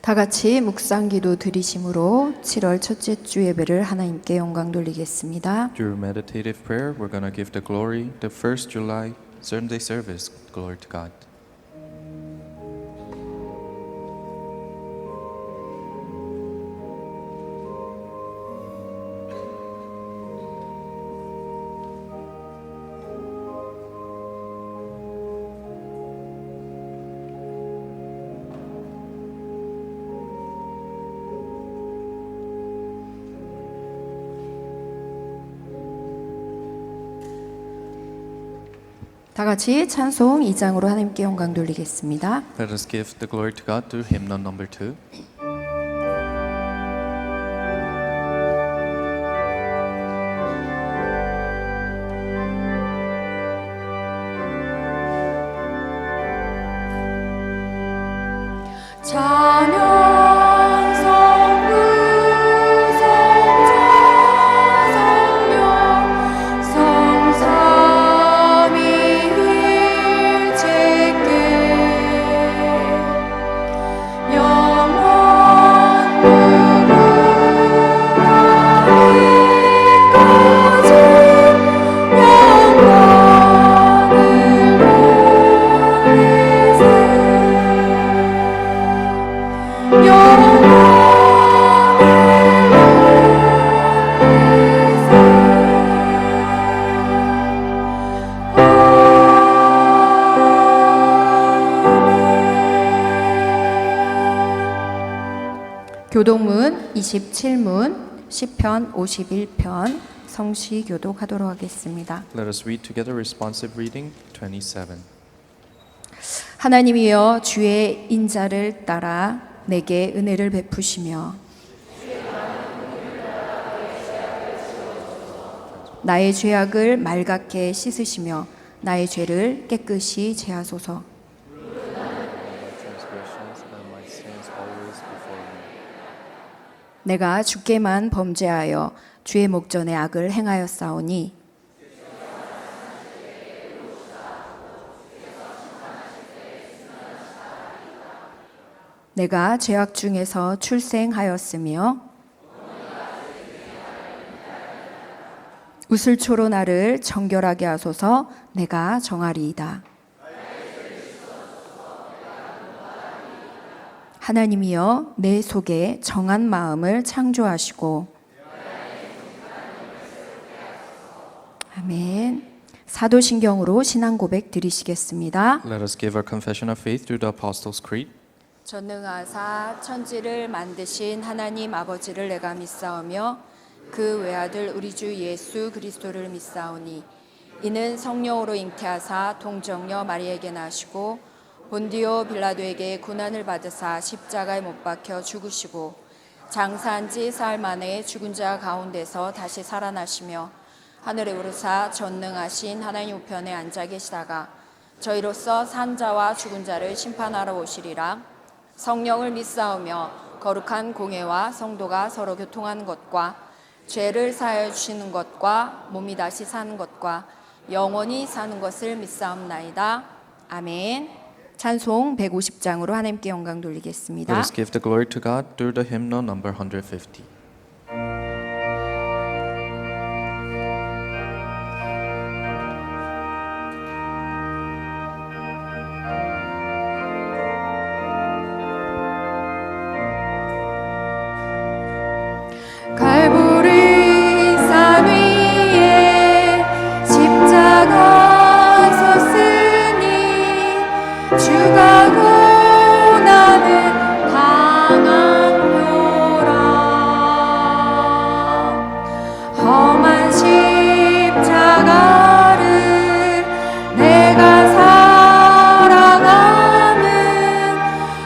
다 같이 묵상기도 드리심으로 7월 첫째 주 예배를 하나님께 영광 돌리겠습니다. Through meditative prayer, we're going to give the glory, the first July Sunday service, glory to God. 다 같이 찬송 2장으로 하나님께 영광 돌리겠습니다. Let us give the glory to God through hymnal number 2. 교독문 27문 시편 51편 성시 교독하도록 하겠습니다. Let us read together responsive reading 27. 하나님이여 주의 인자를 따라 내게 은혜를 베푸시며 나의 죄악을 맑게 씻으시며 나의 죄를 깨끗이 제하소서. 내가 주께만 범죄하여 주의 목전에 악을 행하였사오니 내가 죄악 중에서 출생하였으며 우슬초로 나를 정결하게 하소서. 내가 정하리이다. 하나님이여 내 속에 정한 마음을 창조하시고 아멘. 사도신경으로 신앙 고백 드리시겠습니다. Let us give our confession of faith through the Apostles' Creed. 전능하사 천지를 만드신 하나님 아버지를 내가 믿사오며 그 외아들 우리 주 예수 그리스도를 믿사오니 이는 성령으로 잉태하사 동정녀 마리에게 나시고 본디오 빌라도에게 고난을 받으사 십자가에 못 박혀 죽으시고 장사한 지 사흘 만에 죽은 자 가운데서 다시 살아나시며 하늘에 오르사 전능하신 하나님 우편에 앉아 계시다가 저희로서 산 자와 죽은 자를 심판하러 오시리라. 성령을 믿사오며 거룩한 공회와 성도가 서로 교통하는 것과 죄를 사하여 주시는 것과 몸이 다시 사는 것과 영원히 사는 것을 믿사옵나이다. 아멘. 찬송 150장으로 하나님께 영광 돌리겠습니다. Let us give the glory to God through the hymnal number 150. 갈보리 산 위에 십자가 섰으니 주가 고난을 당하노라. 험한 십자가를 내가 살아가는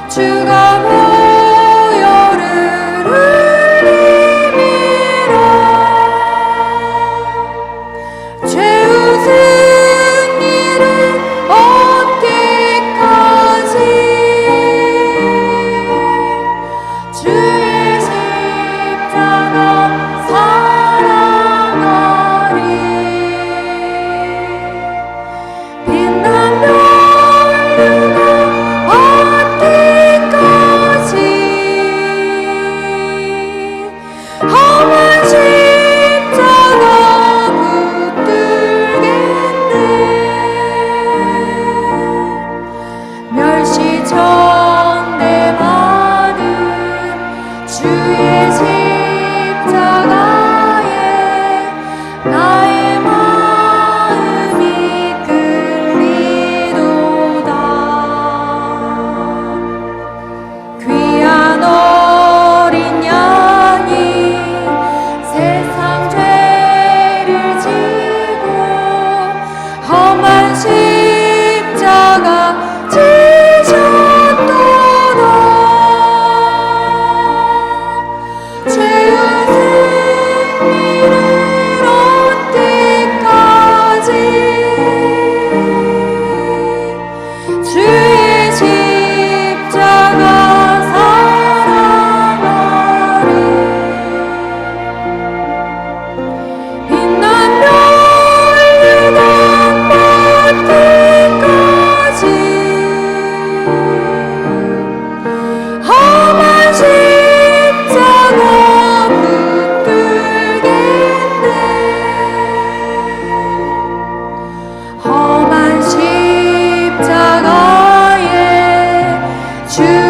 주가 빛난 별들과 어디까지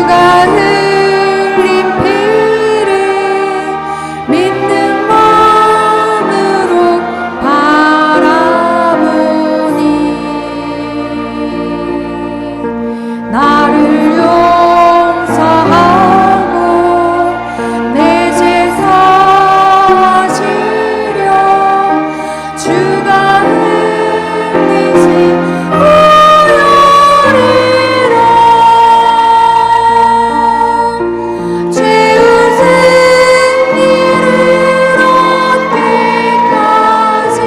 주가 흘린 피를 믿는 마음으로 바라보니 나를 용서하고 내 죄 사하시려 주가 흘리신 보혈이라 죄 웃은 일을 얻기까지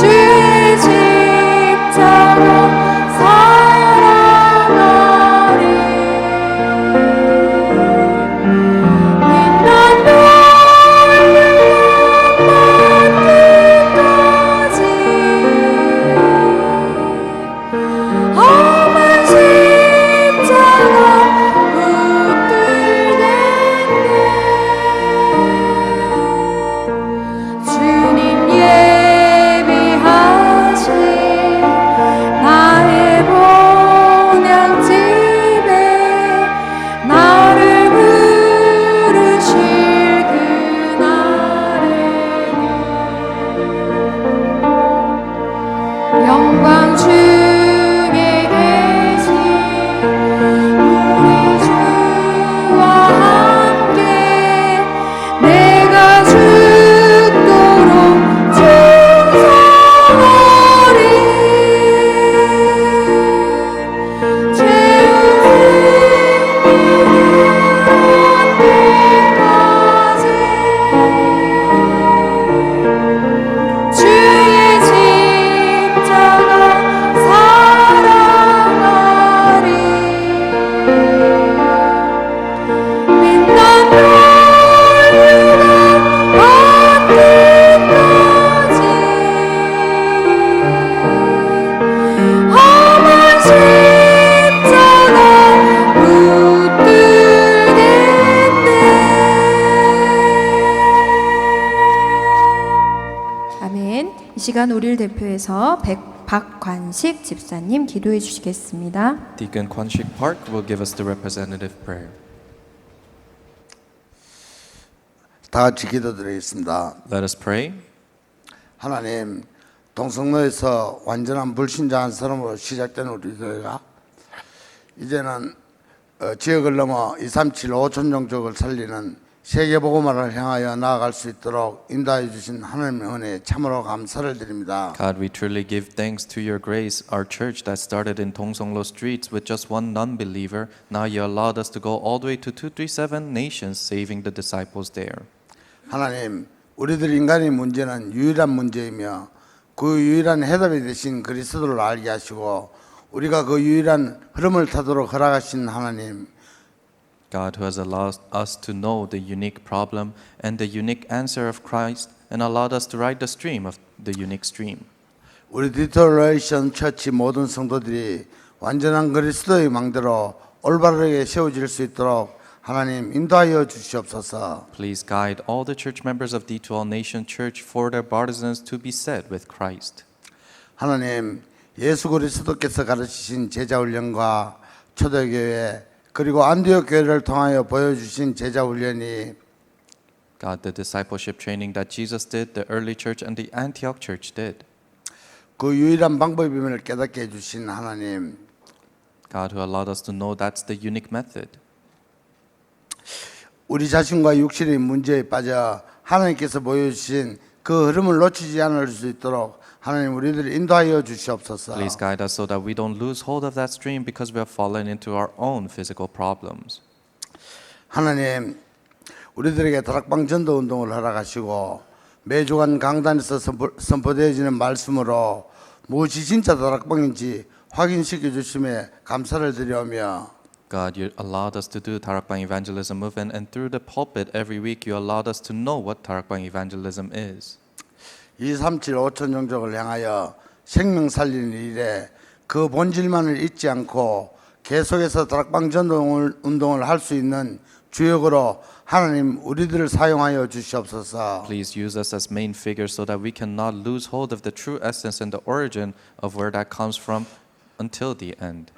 주의 십자가 살아가리 빛난 끝까지 험한 십자가 붙들겠네 주님 예비하신 나의 본향집에 나를 부르실 그날에는 영광 중에 계신 우리 주와 함께 내가 죽도록 충성하리 죄 웃은 때까지 주의 십자가 살아가리 빛난 돌류가 받기까지 험한 십자가 붙들겠네 아멘. 이 시간 우리를 대표해서 박관식 집사님 기도해 주시겠습니다. Deacon Kwanshik Park will give us the representative prayer. 다 같이 기도드리겠습니다. Let us pray. 하나님, 동성로에서 완전한 불신자한 사람으로 시작된 우리 교회가 이제는 지역을 넘어 237 5천 종족을 살리는 세계복음화를 향하여 나아갈 수 있도록 인도해 주신 하나님의 은혜에 참으로 감사를 드립니다. God, we truly give thanks to your grace. Our church that started in Tongsonglo streets with just one non-believer, now you allowed us to go all the way to 237 nations, saving the disciples there. 하나님, 우리들 인간의 문제는 유일한 문제이며 그 유일한 해답이 되신 그리스도를 알게 하시고 우리가 그 유일한 흐름을 타도록 허락하신 하나님, God, who has allowed us to know the unique problem and the unique answer of Christ, and allowed us to ride the stream of the unique stream. 우리 디토레이션 처치 모든 성도들이 완전한 그리스도의 망대로 올바르게 세워질 수 있도록 하나님 인도하여 주시옵소서. Please guide all the church members of D2All Nation Church for their partisans to be set with Christ. 하나님, 예수 그리스도께서 가르치신 제자훈련과 초대교회 그리고 안디옥 교회를 통하여 보여주신 제자훈련이 God, the discipleship training that Jesus did, the early church and the Antioch church did. 그 유일한 방법임을 깨닫게 해주신 하나님, God, who allowed us to know that's the unique method. 우리 자신과 육신의 문제에 빠져 하나님께서 보여주신 그 흐름을 놓치지 않을 수 있도록 하나님 우리들을 인도하여 주시옵소서. Please guide us so that we don't lose hold of that stream because we have fallen into our own physical problems. 하나님, 우리들에게 다락방 전도 운동을 허락하시고 매주간 강단에서 선포되어지는 말씀으로 무엇이 진짜 다락방인지 확인시켜 주심에 감사를 드리오며 God, you allowed us to do Tarakbang evangelism movement, and through the pulpit every week you allowed us to know what Tarakbang evangelism is. 237 5천 종족을 향하여 생명 살리는 일에 그 본질만을 잊지 않고 계속해서 다락방 전도 운동을 할 수 있는 주역으로 하나님 우리들을 사용하여 주시옵소서. Please use us as main figures so that we cannot lose hold of the true essence and the origin of where that comes from until the end.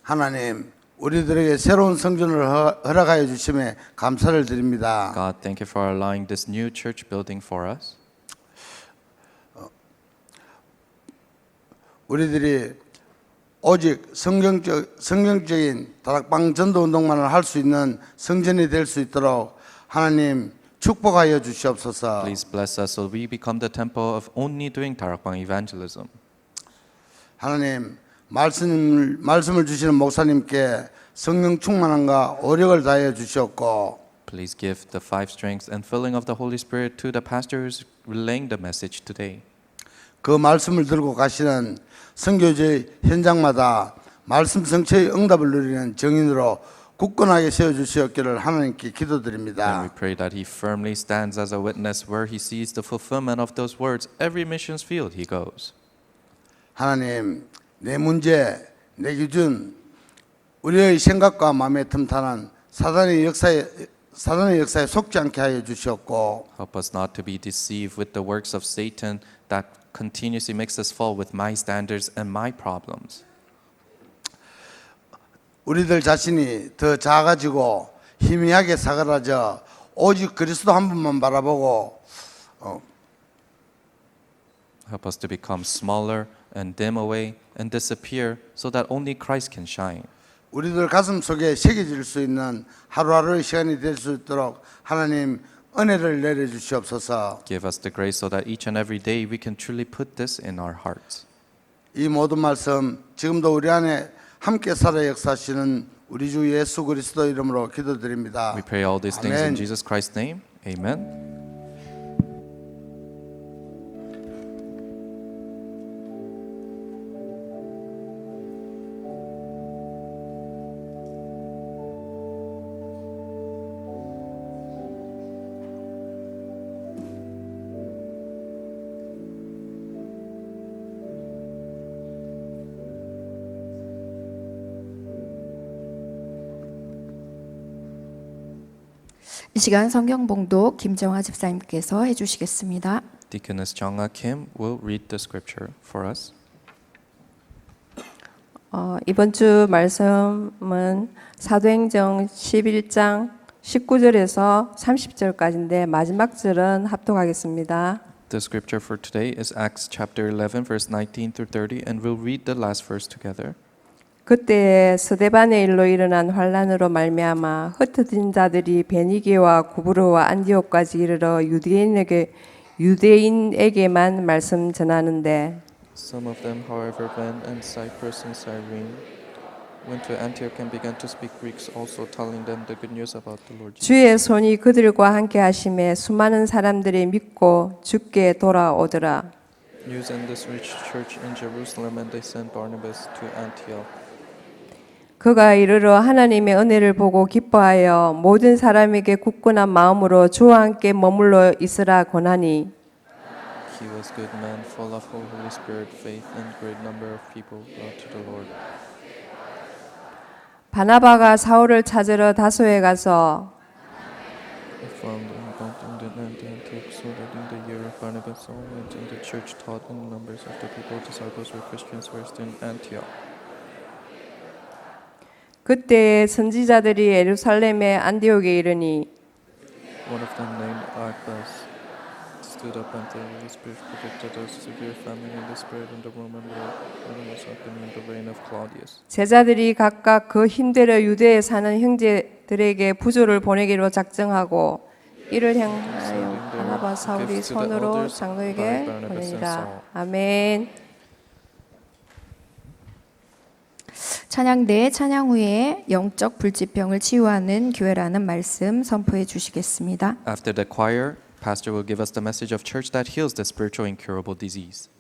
하나님, 우리들에게 새로운 성전을 허락하여 주심에 감사를 드립니다. God, thank you for allowing this new church building for us. 우리들이 오직 성경적인 다락방 전도 운동만을 할 수 있는 성전이 될 수 있도록 하나님 축복하여 주시옵소서. Please bless us so we become the temple of only doing 다락방 evangelism. 하나님, 말씀을 주시는 목사님께 성령 충만함과 오력을 다하여 주시옵고, Please give the five strengths and filling of the Holy Spirit to the pastor who's relaying the message today. 그 말씀을 들고 가시는 선교제 현장마다 말씀 성취의 응답을 누리는 정인으로 굳건하게 세워주시옵기를 하나님께 And 기도드립니다. we pray that he firmly stands as a witness where he sees the fulfillment of those words every missions field he goes. 하나님, 내 문제, 내 기준, 우리의 생각과 마음에 틈타는 사단의 역사에 속지 않게 하여 주시옵고, Help us not to be deceived with the works of Satan that continuously makes us fall with my standards and my problems. 우리들 자신이 더 작아지고 희미하게 사그라져 오직 그리스도 한 분만 바라보고 Help us to become smaller and dim away and disappear so that only Christ can shine. 우리들 가슴 속에 새겨질 수 있는 하루하루의 시간이 될 수 있도록 하나님 은혜를 내려주시옵소서. Give us the grace so that each and every day we can truly put this in our hearts. 이 모든 말씀 지금도 우리 안에 함께 살아 역사하시는 우리 주 예수 그리스도 이름으로 기도드립니다. We pray all these things in 아멘. Jesus Christ's name. Amen. 이 시간 성경 봉독 김정화 집사님께서 해주시겠습니다. Deaconess Jongha Kim will read the scripture for us. 이번 주 말씀은 사도행전 11장 19절에서 30절까지인데 마지막 절은 합독하겠습니다. The scripture for today is Acts chapter 11 verse 19 through 30 and we'll read the last verse together. 그때 스데반의 일로 일어난 환란으로 말미암아 흩어진 자들이 베니게와 구브로와 안디옥까지 이르러 유대인에게만 말씀 전하는데 Some of them, however, went and Cyprus and Cyrene went to Antioch and began to speak Greeks, also telling them the good news about the Lord Jesus. 주의 손이 그들과 함께 하심에 수많은 사람들이 믿고 주께 돌아오더라. News in this reached church in Jerusalem, and they sent Barnabas to Antioch. 그가 이르러 하나님의 은혜를 보고 기뻐하여 모든 사람에게 굳건한 마음으로 주와 함께 머물러 있으라 권하니 He was good man, full of Holy Spirit, faith, and great number of people brought to the Lord. 바나바가 사울을 찾으러 다소에 가서 He found him bound in Antioch, so that in the year of Barnabas, Saul went and the church taught, and numbers of the people, disciples or Christians, were still in Antioch. 그때 선지자들이 예루살렘의 안디옥에 이르니 One of them, named Archas, stood up and the Holy Spirit predicted a severe famine in the spirit in the Roman world when it was happening in the reign of Claudius. 제자들이 각각 그 힘대로 유대에 사는 형제들에게 부조를 보내기로 작정하고 이를 향하여 바나바 사울이 손으로 장로에게 보내니라. 아멘. 찬양대 찬양 후에 영적 불치병을 치유하는 교회라는 말씀 선포해 주시겠습니다. After the choir, pastor will give us the message of church that heals the spiritual incurable disease.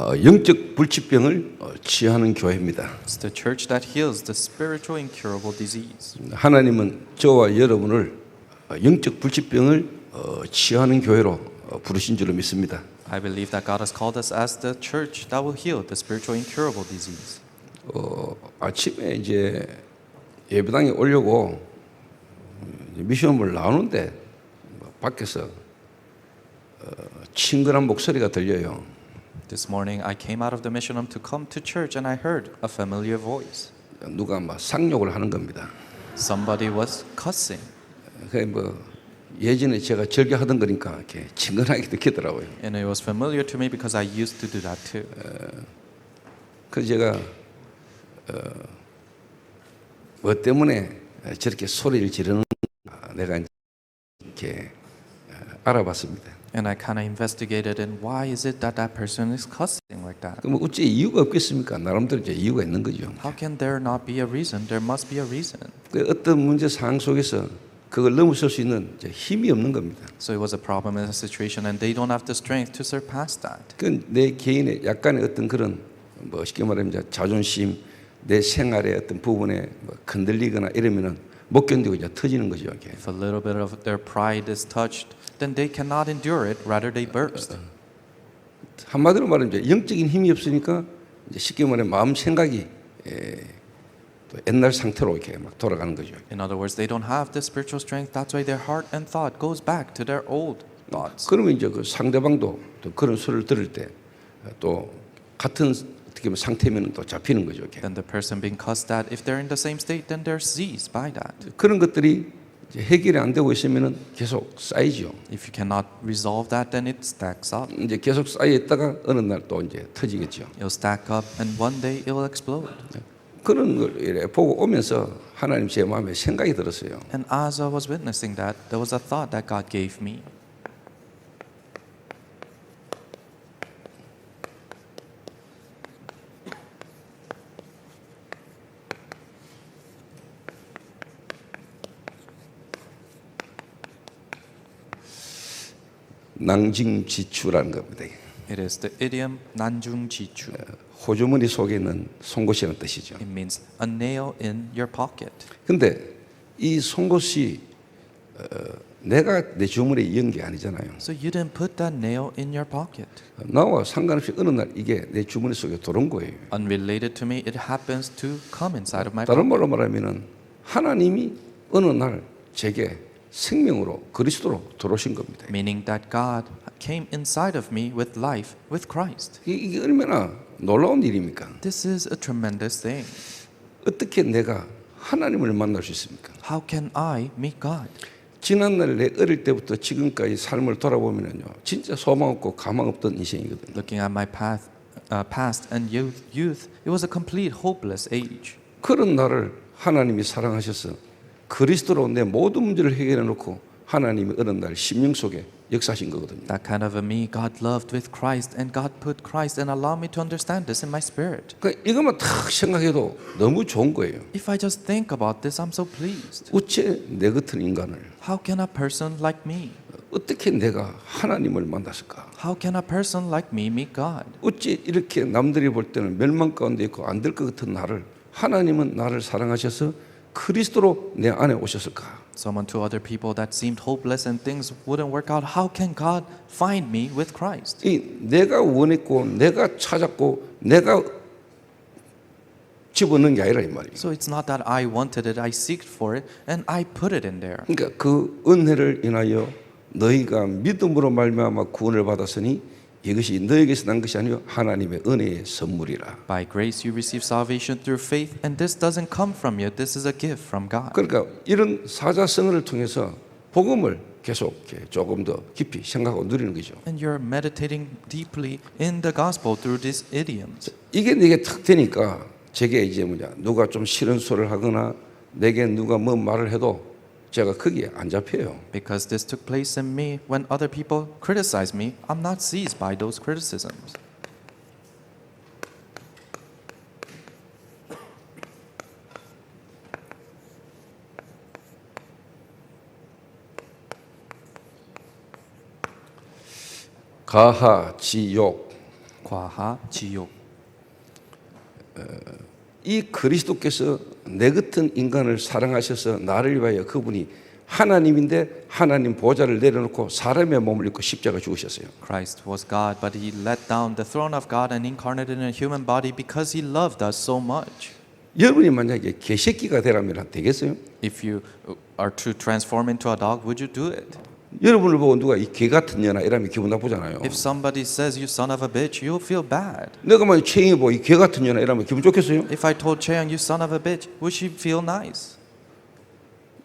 영적 불치병을 치유하는 교회입니다. It's the church that heals the spiritual incurable disease. 하나님은 저와 여러분을 영적 불치병을 치유하는 교회로 부르신 줄로 믿습니다. I believe that God has called us as the church that will heal the spiritual incurable disease. 아침에 이제 예배당에 오려고 미션을 나오는데 밖에서 친근한 목소리가 들려요. This morning I came out of the mission room to come to church and I heard a familiar voice. 누가 막 상욕을 하는 겁니다. Somebody was cussing. 그 뭐 예전에 제가 즐겨 하던 거니까 이렇게 친근하게 느끼더라고요. And it was familiar to me because I used to do that too. 그래서 제가 뭐 때문에 저렇게 소리를 지르는 내가 이렇게 알아봤습니다. And I kind of investigated and why is it that that person is cussing like that? 그럼 어째 이유가 없겠습니까? 나름대로 이제 이유가 있는 거죠. How can there not be a reason? There must be a reason. 그 어떤 문제 상황 속에서 그걸 넘어설 수 있는 이제 힘이 없는 겁니다. So it was a problem in a situation and they don't have the strength to surpass that. 그 내 개인의 약간의 어떤 그런 뭐 쉽게 말하면 이제 자존심, 내 생활의 어떤 부분에 뭐 건들리거나 이러면은 못 견디고 이제 터지는 거죠. 이렇게. If a little bit of their pride is touched, then they cannot endure it. Rather, they burst. 한마디로 말하면 이제 영적인 힘이 없으니까 이제 쉽게 말하면 마음 생각이 또 옛날 상태로 이렇게 막 돌아가는 거죠. In other words, they don't have the spiritual strength. That's why their heart and thought goes back to their old thoughts. 그러면 이제 그 상대방도 또 그런 소리를 들을 때 또 같은 어떻게 보면 상태면 또 잡히는 거죠. 이렇게. Then the person being cussed at, if they're in the same state, then they're seized by that. 그런 것들이 이제 해결이 안 되고 있으면은 계속 쌓이죠. If you cannot resolve that, then it stacks up. 이제 계속 쌓여 있다가 어느 날 또 이제 터지겠죠. It'll stack up, and one day it will explode. 그런 걸 이렇게 보고 오면서 하나님 제 마음에 생각이 들었어요. And as I was witnessing that, there was a thought that God gave me. 낭징지추라는 겁니다. It is the idiom 난중지추. 호주머니 속에 있는 송곳이라는 뜻이죠. It means a nail in your pocket. 근데 이 송곳이 내가 내 주머니에 이은 게 아니잖아요. So you didn't put that nail in your pocket. 나와 상관없이 어느 날 이게 내 주머니 속에 들어온 거예요. Unrelated to me, it happens to come inside of my 다른 pocket. 말로 말하면은 하나님이 어느 날 제게 생명으로 그리스도로 들어오신 겁니다. Meaning that God came inside of me with life, with Christ. 이게 얼마나 놀라운 일입니까? This is a tremendous thing. 어떻게 내가 하나님을 만날 수 있습니까? How can I meet God? 지난날 내 어릴 때부터 지금까지 삶을 돌아보면요, 진짜 소망 없고 가망 없던 인생이거든요. Looking at my past and youth, it was a complete hopeless age. 그런 나를 하나님이 사랑하셔서 그리스도로 내 모든 문제를 해결해 놓고 하나님이 어느 날 심령 속에 역사하신 거거든요. That kind of a me, God loved with Christ, and God put Christ and allowed me to understand this in my spirit. 그러니까 이것만 딱 생각해도 너무 좋은 거예요. If I just think about this, I'm so pleased. 어째 내 같은 인간을 How can a person like me? 어떻게 내가 하나님을 만났을까? How can a person like me meet God? 어째 이렇게 남들이 볼 때는 멸망 가운데 있고 안 될 것 같은 나를 하나님은 나를 사랑하셔서 그리스도로 내 안에 오셨을까? Someone to other people that seemed hopeless and things wouldn't work out. How can God find me with Christ? 이 내가 원했고 내가 찾았고 내가 집어넣은 게 아니라 이 말이에요. So it's not that I wanted it, I seeked for it, and I put it in there. 그러니까 그 은혜를 인하여 너희가 믿음으로 말미암아 구원을 받았으니 이것이 너에게서 난 것이 아니요 하나님의 은혜의 선물이라. By grace you receive salvation through faith, and this doesn't come from you. This is a gift from God. 그러니까 이런 사자성어를 통해서 복음을 계속 이렇게 조금 더 깊이 생각하고 누리는 거죠. And you're meditating deeply in the gospel through these idioms. 이게 내게 탁 되니까 제게 이제 누가 좀 싫은 소리를 하거나 내게 누가 뭐 말을 해도 제가 거기에 안 잡혀요. Because this took place in me when other people criticize me, I'm not seized by those criticisms. 가하, 지욕, 과하, 지옥. 이 그리스도께서 내 같은 인간을 사랑하셔서 나를 위하여 그분이 하나님인데 하나님 보좌를 내려놓고 사람의 몸을 입고 십자가 죽으셨어요. Christ was God, but he let down the throne of God and incarnated in a human body because he loved us so much. 여러분이 만약에 개새끼가 되라면 되겠어요? If you are to transform into a dog, would you do it? 여러분을 보고 누가 이 개 같은 년아 이러면 기분 나쁘잖아요. If somebody says you son of a bitch, you'll feel bad. 내가 만약 최영이 보고 이 개 같은 년아 이러면 기분 좋겠어요? If I told Chaeyoung you son of a bitch, would she feel nice?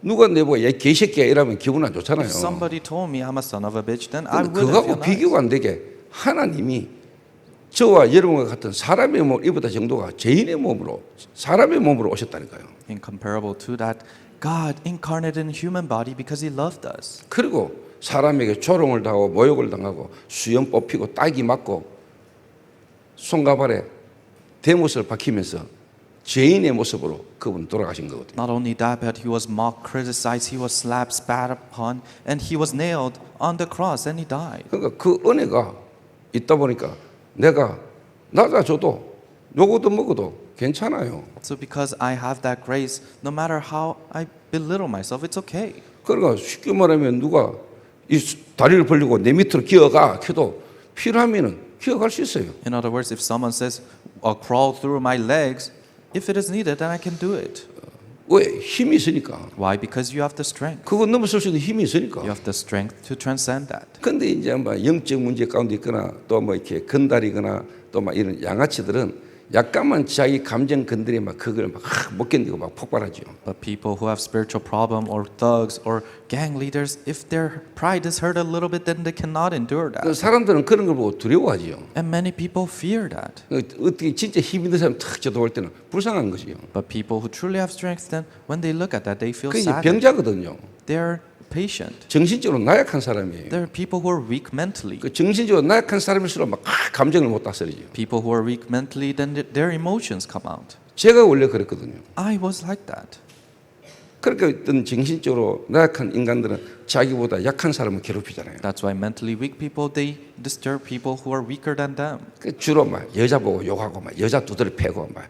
누가 내보고 야 개새끼야 이러면 기분 안 좋잖아요. If somebody told me I'm a son of a bitch, then I 근데 wouldn't feel 그거하고 nice. 비교가 안 되게 하나님이 저와 여러분과 같은 사람의 몸을 입었다 정도가 죄인의 몸으로 사람의 몸으로 오셨다니까요. Incomparable to that, God incarnated in a human body because he loved us. 그리고 사람에게 조롱을 당하고 모욕을 당하고 수염 뽑히고 딱이 맞고 손과 발에 대못을 박히면서 죄인의 모습으로 그분 돌아가신 거거든요. Not only that, but he was mocked, criticized, he was slapped, spat upon, and he was nailed on the cross and he died. 그러니까 그 은혜가 있다 보니까 내가 낮아져도 요거도 먹어도 괜찮아요. So because I have that grace, no matter how I belittle myself, it's okay. 그러니까 쉽게 말하면 누가 이 다리를 벌리고 내 밑으로 기어가 켜도 필요하면은 기어갈 수 있어요. In other words, if someone says, crawl through my legs, if it is needed, then I can do it. 왜? 힘이 있으니까. Why? Because you have the strength. 그거 넘어설 수 있는 힘이 있으니까. You have the strength to transcend that. 근데 이제 뭐 영적 문제 가운데 있거나 또 뭐 이렇게 건달이거나 또 막 이런 양아치들은 약간만 자기 감정 건드리면 막 그걸 막 못 견디고 막 폭발하죠. But people who have spiritual problem or thugs or gang leaders, if their pride is hurt a little bit, then they cannot endure 그 that. 사람들은 그런 걸 보고 두려워하지요. And many people fear that. 어떻게 진짜 힘 있는 사람 탁 쳐다볼 때는 불쌍한 것이요. But people who truly have strength, then when they look at that, they feel 그 이제 sad. 병자거든요. They're patient. 정신적으로 나약한 사람이에요. There are people who are weak mentally. 그 정신적으로 나약한 사람일수록 막 감정을 못 다스리죠. People who are weak mentally, then their emotions come out. 제가 원래 그랬거든요. I was like that. 그러니까 어떤 정신적으로 나약한 인간들은 자기보다 약한 사람을 괴롭히잖아요. That's why mentally weak people, they disturb people who are weaker than them. 그 주로 막 여자 보고 욕하고 막 여자 두드려 패고 막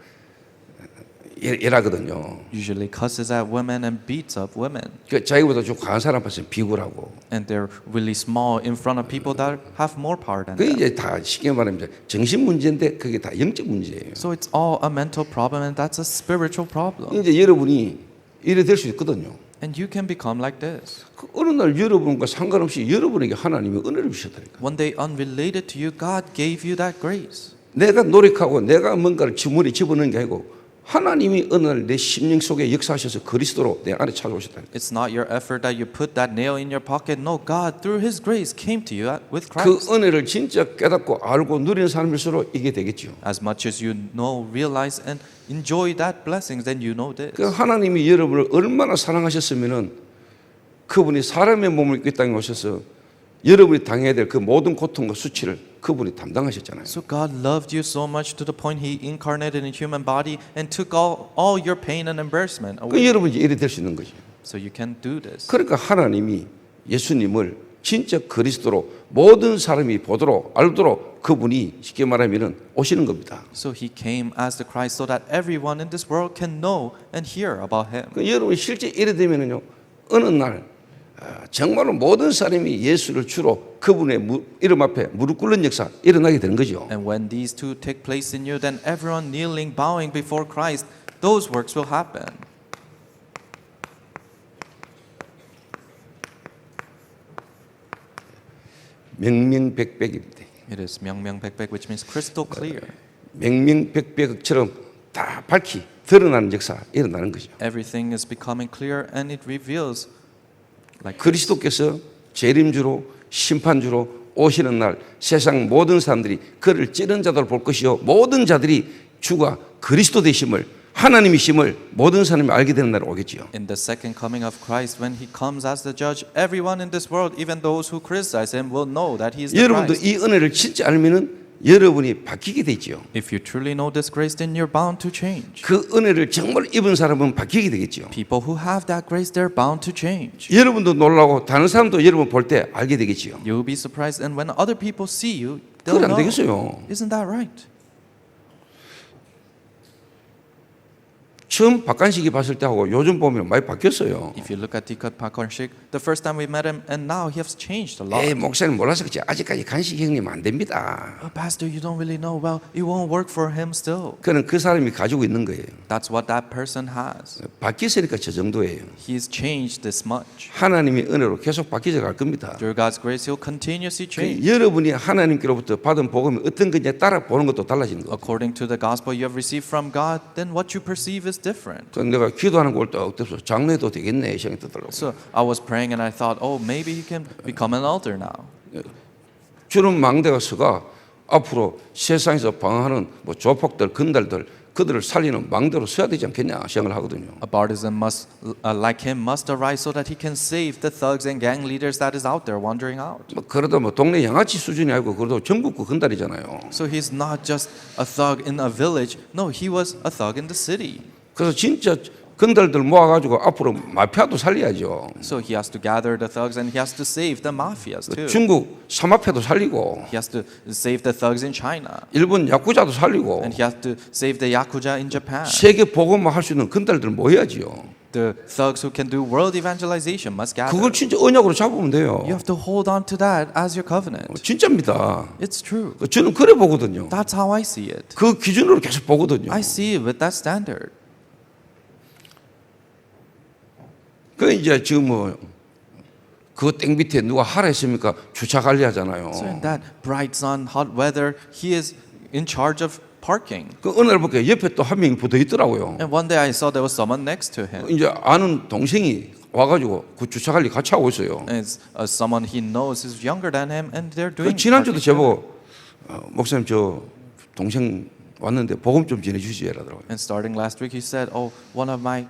이러거든요. Usually cusses at women and beats up women. 그 자기보다 좀 강한 사람 앞에서 비굴하고. And they're really small in front of people that have more power than 그 them. 이제 다 쉽게 말하면 이제 정신 문제인데 그게 다 영적 문제예요. So it's all a mental problem and that's a spiritual problem. 이제 여러분이 이래 될 수 있거든요. And you can become like this. 그 어느 날 여러분과 상관없이 여러분에게 하나님이 은혜를 주셨다니까. One day unrelated to you, God gave you that grace. 내가 노력하고 내가 뭔가를 주머니에 집어넣는 게 아니고 하나님이 어느 날 내 심령 속에 역사하셔서 그리스도로 내 안에 찾아오셨다니까. It's not your effort that you put that nail in your pocket. No, God, through His grace, came to you with 그 Christ. 은혜를 진짜 깨닫고 알고 누리는 사람일수록 이게 되겠죠. As much as you know, realize, and enjoy that blessings, then you know this. 그 하나님이 여러분을 얼마나 사랑하셨으면은 그분이 사람의 몸을 입고 이 땅에 오셔서 여러분이 당해야 될 그 모든 고통과 수치를 그분이 담당하셨잖아요. So God loved you so much to the point He incarnated in a human body and took all your pain and embarrassment 그 away. 여러분이 이래 될 수 있는 거죠. So you can do this. 그러니까 하나님이 예수님을 진짜 그리스도로 모든 사람이 보도록 알도록 그분이 쉽게 말하면은 오시는 겁니다. So He came as the Christ so that everyone in this world can know and hear about Him. 그 여러분이 실제 이래 되면은요 어느 날 정말로 모든 사람이 예수를 주로 그분의 이름 앞에 무릎 꿇는 역사 일어나게 되는 거죠. And when these two take place in you, then everyone kneeling, bowing before Christ, those works will happen. 명명백백입니다. It is 명명백백, which means crystal clear. 명명백백처럼 다 밝히 드러나는 역사 일어나는 거죠. Everything is becoming clear and it reveals like 그리스도께서 재림주로 심판주로 오시는 날 세상 모든 사람들이 그를 찌른 자들 볼 것이요 모든 자들이 주가 그리스도 되심을 하나님이심을 모든 사람이 알게 되는 날 오겠지요. in the second coming of Christ, when He comes as the judge, everyone in this world, even those who criticize Him, will know that He is the 여러분도 Christ. 이 은혜를 진짜 알면은 여러분이 바뀌게 되지요. If you truly know this grace, then you're bound to change. 그 은혜를 정말 입은 사람은 바뀌게 되겠지요. People who have that grace, they're bound to change. 여러분도 놀라고 다른 사람도 여러분 볼 때 알게 되겠지요. You'll be surprised, and when other people see you, they'll 그래 안 know. 되겠어요. Isn't that right? 처음 박관식이 봤을 때하고 요즘 보면 많이 바뀌었어요. If you look at Deacon Park Hwan-sik, the first time we met him and now he has changed a lot. 에이 목사님 몰라서 그렇지 아직까지 간식 형님 안 됩니다. Oh, Pastor, you don't really know. Well, it won't work for him still. 그는 그 사람이 가지고 있는 거예요. That's what that person has. 바뀌었으니까 저 정도예요. He's changed this much. 하나님의 은혜로 계속 바뀌어 갈 겁니다. Through God's grace, he'll continuously change. 여러분이 하나님께로부터 받은 복음이 어떤 건지 따라 보는 것도 달라지는 거예요. According to the gospel you have received from God, then what you perceive is different. 내가 기도하는 걸 또 어때서 장로해도 되겠네 이 생각이 들더라고요. So I was praying and I thought, oh, maybe he can become an elder now. 주는 망대가 서가 앞으로 세상에서 방황하는 뭐 조폭들, 건달들 그들을 살리는 망대로 서야 되지 않겠냐 생각을 하거든요. A partisan must, like him, must arise so that he can save the thugs and gang leaders that is out there wandering out. 뭐 그러다 뭐 동네 양아치 수준이 아니고 그래도 전국구 건달이잖아요. So he's not just a thug in a village. No, he was a thug in the city. 그래서 진짜 건달들 모아가지고 앞으로 마피아도 살려야죠. So he has to gather the thugs and he has to save the mafias too. 중국 사마피아도 살리고 He has to save the thugs in China. 일본 야쿠자도 살리고 And he has to save the Yakuza in Japan. 세계 복음만 할 수 있는 건달들 모여야지요. The thugs who can do world evangelization must gather. 그걸 진짜 언약으로 잡으면 돼요. You have to hold on to that as your covenant. 진짜입니다. It's true. 저는 그래 보거든요. That's how I see it. 그 기준으로 계속 보거든요. I see it with that standard. 그 이제 지금 그 땡 밑에 누가 하라 했습니까? 주차 관리하잖아요. So in that bright sun, hot weather, he is in charge of parking. 그 어느 날 보니까 옆에 또 한 명이 붙어 있더라고요. And one day I saw there was someone next to him. 이제 아는 동생이 와가지고 그 주차 관리 같이 하고 있어요. And it's someone he knows is younger than him, and they're 그 doing. 지난주도 parking together. 저보고 목사님 저 동생 왔는데 복음 좀 전해주시지 이러더라고요. And starting last week, he said, "Oh, one of my,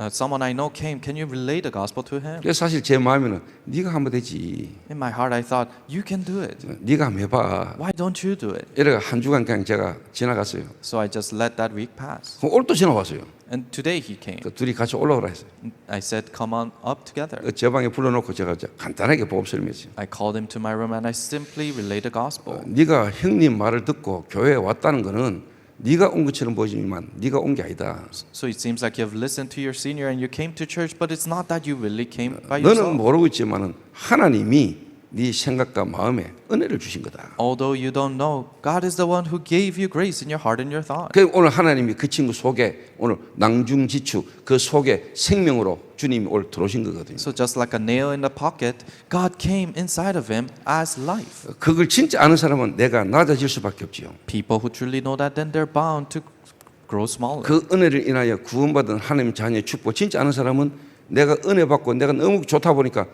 someone I know came. Can you relay the gospel to him?" 그래서 사실 제 마음에는 네가 하면 되지. In my heart, I thought, "You can do it. 네가 한번 해봐. Why don't you do it?" 이래가 한 주간 그냥 제가 지나갔어요. So I just let that week pass. 그럼 오늘 또 전화 왔어요. And today he came. 그 둘이 같이 올라오라 했어요. I said, "Come on up together." 그 제 방에 불러놓고 제가 간단하게 복음 설명했어요. I called him to my room and I simply relayed the gospel. 네가 형님 말을 듣고 교회에 왔다는 거는 네가 온 것처럼 보이지만 네가 온 게 아니다. So it seems like you have listened to your senior and you came to church, but it's not that you really came by 너는 yourself. 모르고 있지만은 하나님이 네 생각과 마음에 은혜를 주신 거다. Although you don't know, God is the one who gave you grace in your heart and your thought. 그 오늘 하나님이 그 친구 속에 오늘 낭중지추 그 속에 생명으로 주님이 오늘 들어오신 거거든요. So just like a nail in the pocket, God came inside of him as life. 그걸 진짜 아는 사람은 내가 낮아질 수밖에 없지요. People who truly know that, then they're bound to grow smaller. 그 은혜를 인하여 구원받은 하나님 자녀의 축복 진짜 아는 사람은 내가 은혜 받고 내가 너무 좋다 보니까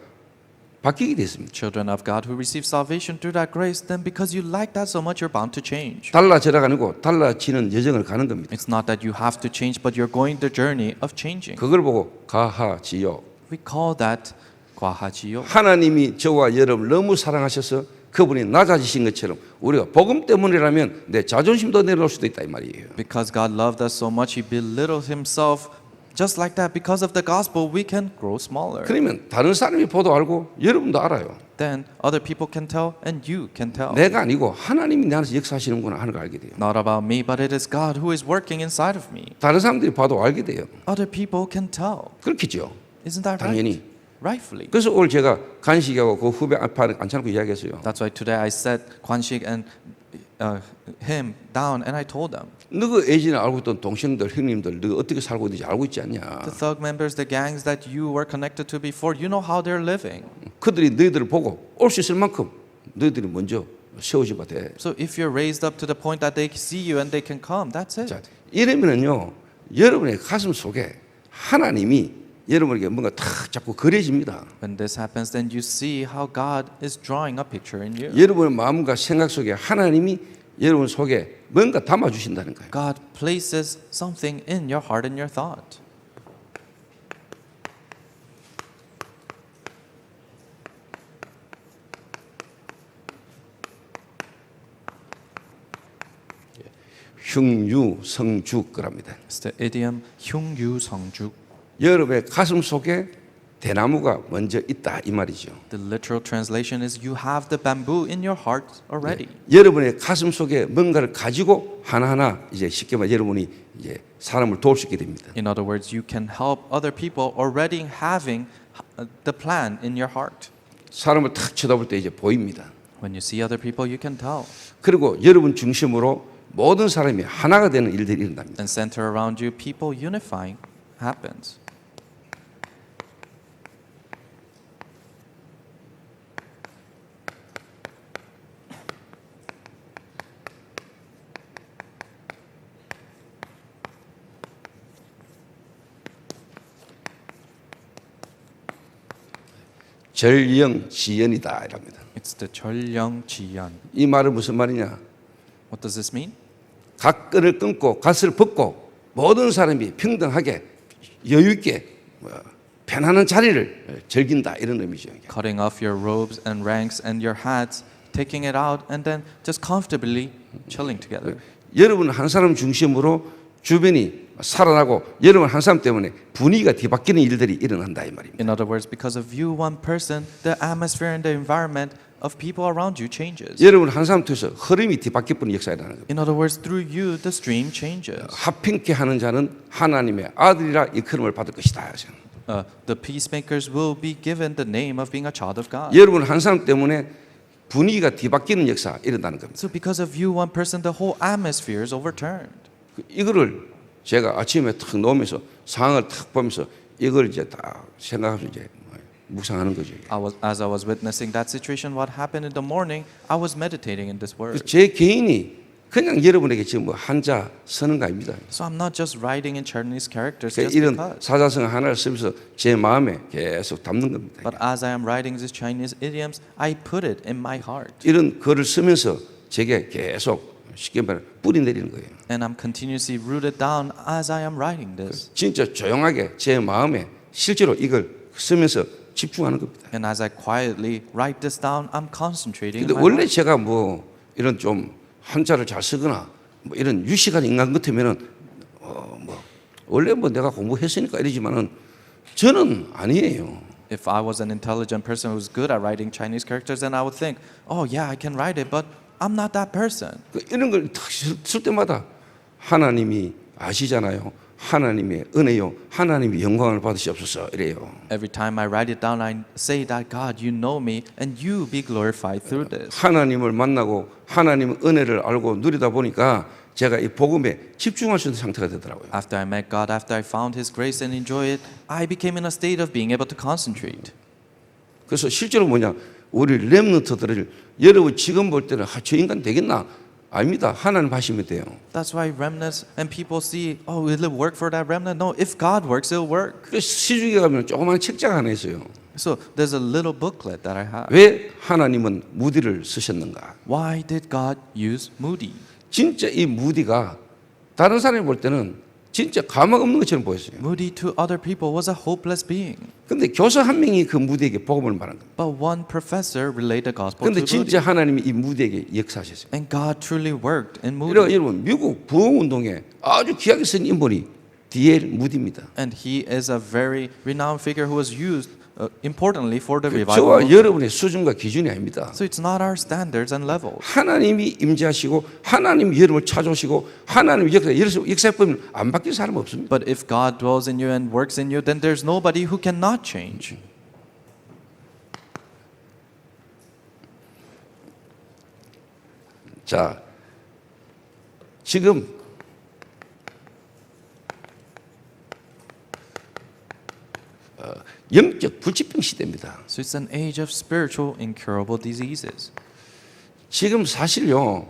바뀌게 됐습니다. Children of God who receive salvation through that grace, then because you like that so much, you're bound to change. 달라져가 아니고 달라지는 여정을 가는 겁니다. It's not that you have to change, but you're going the journey of changing. 그걸 보고 가하지요. We call that 과하지요. 하나님이 저와 여러분을 너무 사랑하셔서 그분이 낮아지신 것처럼 우리가 복음 때문이라면 내 자존심도 내려올 수도 있다 이 말이에요. Because God loved us so much, He belittled Himself. Just like that, because of the gospel, we can grow smaller. 그러면 다른 사람이 보도 알고 여러분도 알아요. Then other people can tell, and you can tell. 내가 아니고 하나님이 내 안에서 역사하시는구나 하는 걸 알게 돼요. Not about me, but it is God who is working inside of me. 다른 사람들이 봐도 알게 돼요. Other people can tell. 그렇겠죠. Isn't that 당연히. right? Rightfully. 그래서 오늘 제가 간식하고 그 후배 앞에 앉혀놓고 이야기했어요. That's why today I sat Kwanshik and him down, and I told them, 너가 예전에 알고 있던 동생들, 형님들, 너가 어떻게 살고 있는지 알고 있지 않냐? the thug members, the gangs that you were connected to before, you know how they're living. 그들이 너희들을 보고 올 수 있을 만큼 너희들이 먼저 세워지면 돼. So if you're raised up to the point that they see you and they can come, that's it. 자, 이러면은요, 여러분의 가슴 속에 하나님이 여러분에게 뭔가 탁 자꾸 그려집니다. When this happens, then you see how God is drawing a picture in you. 여러분의 마음과 생각 속에 하나님이 여러분 속에 뭔가 담아 주신다는 거예요. God places something in your heart and your thought. 흉유성죽 그럽니다. It's the idiom 흉유성죽. 여러분의 가슴 속에 대나무가 먼저 있다 이 말이죠. The literal translation is you have the bamboo in your heart already. 여러분의 가슴 속에 뭔가를 가지고 하나하나 이제 쉽게 말해 여러분이 이제 사람을 도울 수 있게 됩니다. In other words, you can help other people already having the plan in your heart. 사람을 탁 쳐다볼 때 이제 보입니다. When you see other people, you can tell. 그리고 여러분 중심으로 모든 사람이 하나가 되는 일들이 일어납니다. And center around you, people unifying happens. 절영지연이다 이랍니다. It's the 절영지연. 이 말은 무슨 말이냐? What does this mean? 각 끈을 끊고 갓을 벗고 모든 사람이 평등하게 여유 있게 편안한 자리를 즐긴다 이런 의미죠. Cutting off your robes and ranks and your hats, taking it out, and then just comfortably chilling together. 여러분 한 사람 중심으로 주변이 살아나고 여러분 한 사람 때문에 분위기가 뒤바뀌는 일들이 일어난다 이 말입니다. In other words, because of you, one person, the atmosphere and the environment of people around you changes. 여러분 한 사람 통해서 흐름이 뒤바뀌는 역사가 일어나는 겁니다. In other words, through you, the stream changes. 합평케 하는 자는 하나님의 아들이라 일컬음을 받을 것이다. The peacemakers will be given the name of being a child of God. 여러분 한 사람 때문에 분위기가 뒤바뀌는 역사가 일어나는 겁니다. So because of you, one person, the whole atmosphere is overturned. 이거를 제가 아침에 탁 놓으면서 상황을 탁 보면서 이걸 이제 다 생각하면서 이제 묵상하는 거죠. As I was witnessing that situation, what happened in the morning, I was meditating in this word. 제 개인이 그냥 여러분에게 지금 뭐 한자 쓰는 거 아닙니다. So I'm not just writing in Chinese characters just 이런 because. 사자성 하나를 쓰면서 제 마음에 계속 담는 겁니다. But as I am writing these Chinese idioms, I put it in my heart. 이런 글을 쓰면서 제게 계속 쉽게 말해 뿌리 내리는 거예요. And I'm continuously rooted down as I am writing this. 진짜 조용하게 제 마음에 실제로 이걸 쓰면서 집중하는 겁니다. And as I quietly write this down, I'm concentrating. 근데 in my 원래 heart. 제가 뭐 이런 좀 한자를 잘 쓰거나 뭐 이런 유식한 인간 같으면은 뭐 원래 뭐 내가 공부했으니까 이러지만은 저는 아니에요. If I was an intelligent person who's good at writing Chinese characters, then I would think, oh yeah, I can write it, but I'm not that person. 이런 걸 쓸 때마다 하나님이 아시잖아요. 하나님의 은혜요. 하나님이 영광을 받으시옵소서 이래요. Every time I write it down, I say that God, you know me, and you be glorified through this. 하나님을 만나고 하나님의 은혜를 알고 누리다 보니까 제가 이 복음에 집중할 수 있는 상태가 되더라고요. After I met God, after I found His grace and enjoy it, I became in a state of being able to concentrate. 그래서 실제로 뭐냐? 우리 렘넌트들을 여러분 지금 볼 때는 저 인간 되겠나? 아닙니다. 하나님 하시면 돼요. That's why remnants and people see, oh, will it work for that remnant? No, if God works, it'll work. 그래서 시중에 가면 조그만 책자가 하나 있어요. So there's a little booklet that I have. 왜 하나님은 무디를 쓰셨는가? Why did God use Moody? 진짜 이 무디가 다른 사람이 볼 때는 진짜 가망 없는 것처럼 보였어요. Moody to other people was a hopeless being. 근데 교사 한 명이 그 무디에게 복음을 말한 겁니다. But one professor relayed the gospel 근데 to Moody. 진짜 하나님이 이 무디에게 역사하셨어요. And God truly worked in Moody. 이러니까 여러분 미국 부흥운동에 아주 귀하게 쓴 인물이 D.L. 무디입니다. And he is a very renowned figure who was used importantly for the revival. 저와 movement. 여러분의 수준과 기준이 아닙니다. So it's not our standards and levels. 하나님이 임재하시고 하나님이 여러분을 찾아오시고 하나님의 역사에 보면 안 바뀔 사람 없습니다. But if God dwells in you and works in you, then there's nobody who cannot change. 자, 지금 영적 불치병 시대입니다. So it's an age of spiritual incurable diseases. 지금 사실요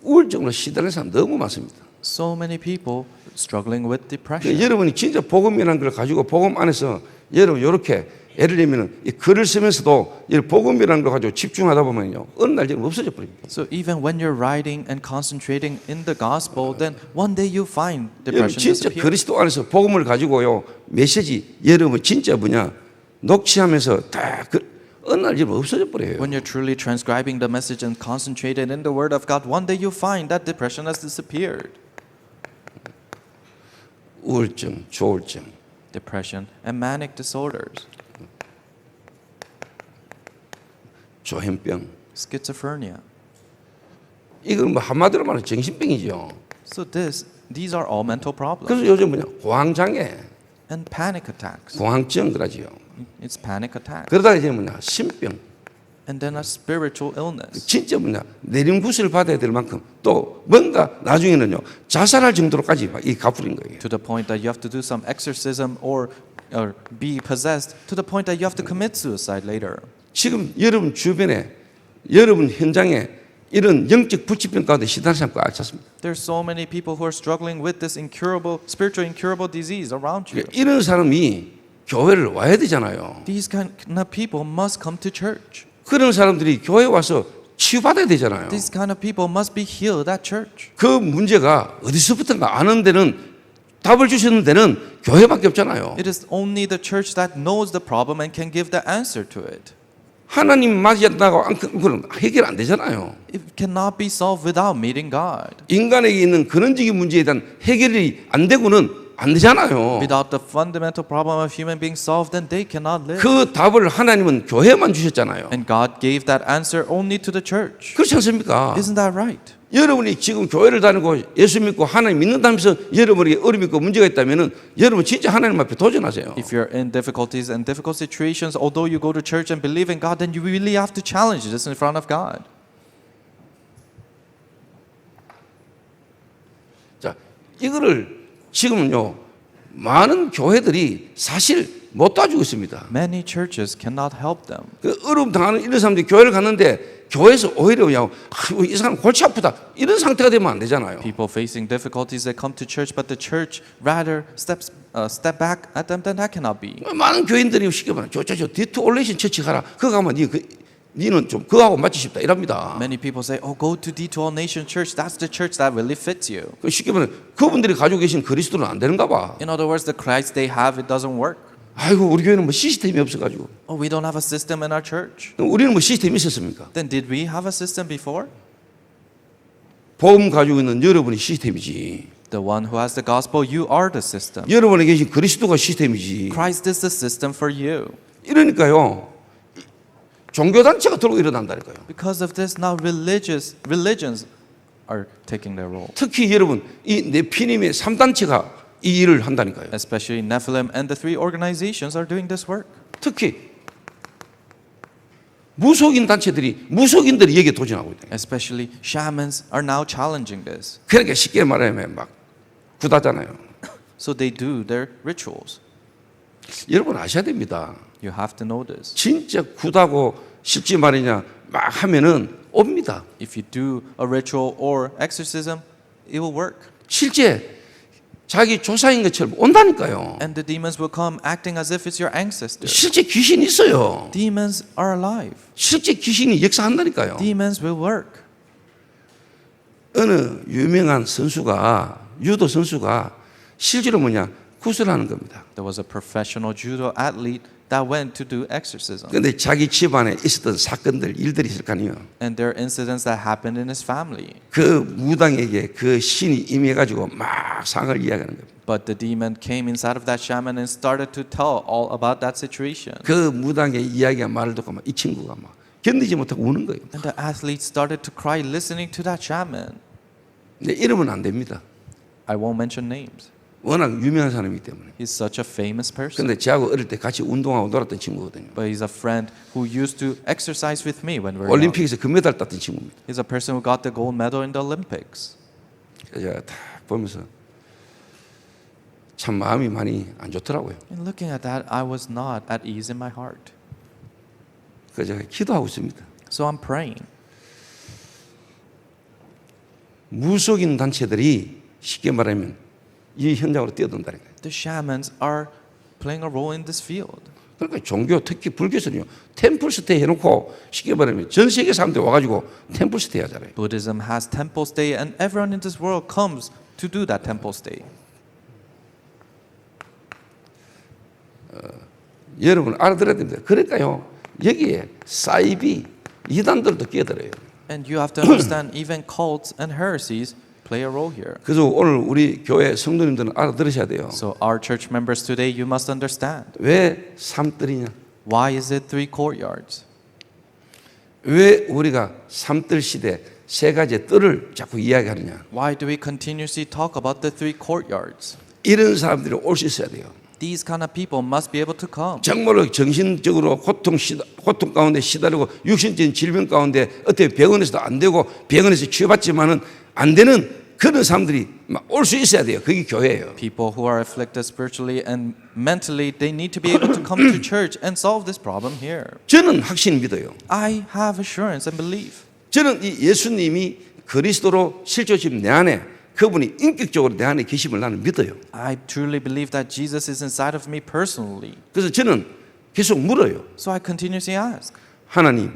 우울증으로 시달리는 사람 너무 많습니다. So many people struggling with 그러니까 depression. 여러분이 진짜 복음이라는 걸 가지고 복음 안에서 여러분 이렇게 예를 들면 이 글을 쓰면서도 이 복음이라는 걸 가지고 집중하다 보면요 어느 날 지금 없어져 버립니다. So even when you're writing and concentrating in the gospel, then one day you find 여러분 depression 진짜 disappear. 그리스도 안에서 복음을 가지고요 메시지 여러분 진짜 뭐냐 녹취하면서 다 어느 날 지금 없어져 버려요. When you're truly transcribing the message and concentrated in the Word of God, one day you find that depression has disappeared. 우울증, 조울증, depression, and manic disorders, 조현병. schizophrenia. 이건 뭐 한마디로 말하면 정신병이죠. So these are all mental problems. 그래서 요즘 뭐냐 공황장애, And panic attacks. 공황증 그러지요. It's panic attacks. 그러다가 이제 뭐냐 신병. And then a spiritual illness. 진짜 뭐냐 내림굿을 받아야 될 만큼 또 뭔가 나중에는요 자살할 정도로까지 막 이 가풀인 거예요. To the point that you have to do some exorcism or be possessed to the point that you have to commit suicide later. 지금 여러분 주변에 여러분 현장에 이런 영적 불치병 가운데 시달리는 사람 꽉 찼습니다. There's so many people who are struggling with this spiritual incurable disease around you. 이런 사람이 교회를 와야 되잖아요. These kind of people must come to church. 그런 사람들이 교회 와서 치유받아야 되잖아요. These kind of people must be healed at church. 그 문제가 어디서부터인가 아는 데는 답을 주시는 데는 교회밖에 없잖아요. It is only the church that knows the problem and can give the answer to it. 하나님 맞이한다고 그건 해결 안 되잖아요. It cannot be solved without meeting God. 인간에게 있는 근원적인 문제에 대한 해결이 안 되고는 안 되잖아요. Without the fundamental problem of human beings solved, then they cannot live. 그 답을 하나님은 교회만 주셨잖아요. And God gave that answer only to the church. 그렇지 않습니까? Isn't that right? 여러분이 지금 교회를 다니고 예수 믿고 하나님 믿는다면서 여러분에게 어려움이 있고 문제가 있다면은 여러분 진짜 하나님 앞에 도전하세요. If you're in difficulties and difficult situations, although you go to church and believe in God, then you really have to challenge this in front of God. 자, 이거를 지금은요 많은 교회들이 사실 못 도와주고 있습니다. Many churches cannot help them. 그 어려움 당하는 이런 사람들이 교회를 갔는데 교회에서 오히려 그냥 이 사람 골치 아프다 이런 상태가 되면 안 되잖아요. People facing difficulties that come to church, but the church rather step back at them, then that cannot be. 많은 교인들이 쉽게 말하면 저 디트 올레이션 처치 가라. 그거 가면 니는 좀 그거하고 맞지 싶다 이럽니다. Many people say, "Oh, go to D2All Nation Church. That's the church that really fits you." 그 쉽게 말하면 그분들이 가지고 계신 그리스도는 안 되는가 봐. In other words, the Christ they have, it doesn't work. 아이고 우리 교회는 뭐 시스템이 없어가지고. Oh, we don't have a system in our church. 우리는 뭐 시스템이 있었습니까? Then did we have a system before? 복음 가지고 있는 여러분이 시스템이지. The one who has the gospel, you are the system. 여러분에 계신 그리스도가 시스템이지. Christ is the system for you. 이러니까요. 종교단체가 들고 일어난다니까요. Because of this, now religions are taking their role. 특히 여러분 이 네피림의 3단체가 이 일을 한다니까요. Especially Nephilim and the 3 organizations are doing this work. 특히 무속인 단체들이 무속인들이 여기에 도전하고 있다. Especially shamans are now challenging this. 그러니까 쉽게 말하면 막 구다잖아요. So they do their rituals. 여러분 아셔야 됩니다. You have to know this. 진짜 구다고 쉽지 말이냐 막 하면은 옵니다. If you do a ritual or exorcism, it will work. 실제 자기 조상인 것처럼 온다니까요. And the demons will come acting as if it's your ancestor. 실제 귀신이 있어요. Demons are alive. 실제 귀신이 역사한다니까요. Demons will work. 어느 유명한 선수가 유도 선수가 실제로 뭐냐 구슬하는 겁니다. There was a professional judo athlete that went to do exorcism. 그런데 자기 집안에 있었던 사건들 일들이 있을 거 아니에요. And there are incidents that happened in his family. 그 무당에게 그 신이 임해가지고 막 상을 이야기하는 겁니다. But the demon came inside of that shaman and started to tell all about that situation. 그 무당의 이야기가 말을 듣고 막 이 친구가 막 견디지 못하고 우는 거예요. And the athlete started to cry listening to that shaman. 근데 이러면 안 됩니다. I won't mention names. 워낙 유명한 사람이기 때문에. He's such a famous person. 근데 저하고 어릴 때 같이 운동하고 놀았던 친구거든요. But he's a friend who used to exercise with me when we were young. 올림픽에서 금메달 땄던 친구입니다. He's a person who got the gold medal in the Olympics. 그래서 제가 다 보면서 참 마음이 많이 안 좋더라고요. And looking at that, I was not at ease in my heart. 그래서 제가 기도하고 있습니다. So I'm praying. 무속인 단체들이 쉽게 말하면 이 현장으로 뛰어든다니까요. The shamans are playing a role in this field. 그러니까 종교 특히 불교에서는요 템플 스테이 해놓고 쉽게 말하면 전 세계 사람들이 와가지고 템플 스테이 하잖아요. Buddhism has temple stay and everyone in this world comes to do that temple stay. 여러분 알아들어야 됩니다. 그러니까요 여기에 사이비 이단들도 끼어들어요. And you have to understand even cults and heresies play a role here. 그래서 오늘 우리 교회 성도님들은 알아들으셔야 돼요. So our church members today, you must understand. 왜 삼뜰이냐? Why is it 3 courtyards? 왜 우리가 삼뜰 시대 세 가지의 뜰을 자꾸 이야기하느냐? Why do we continuously talk about the 3 courtyards? 이런 사람들이 올 수 있어야 돼요. These kind of people must be able to come. 정말로 정신적으로 고통 가운데 시달리고 육신적인 질병 가운데 어떻게 병원에서도 안 되고 병원에서 치료받지만은 안 되는 그런 사람들이 올 수 있어야 돼요. 그게 교회예요. People who are afflicted spiritually and mentally, they need to be able to come to church and solve this problem here. 저는 확신 믿어요. I have assurance and belief. 저는 이 예수님이 그리스도로 실제 지금 내 안에 그분이 인격적으로 내 안에 계심을 나는 믿어요. I truly believe that Jesus is inside of me personally. 그래서 저는 계속 물어요. So I continuously ask, 하나님,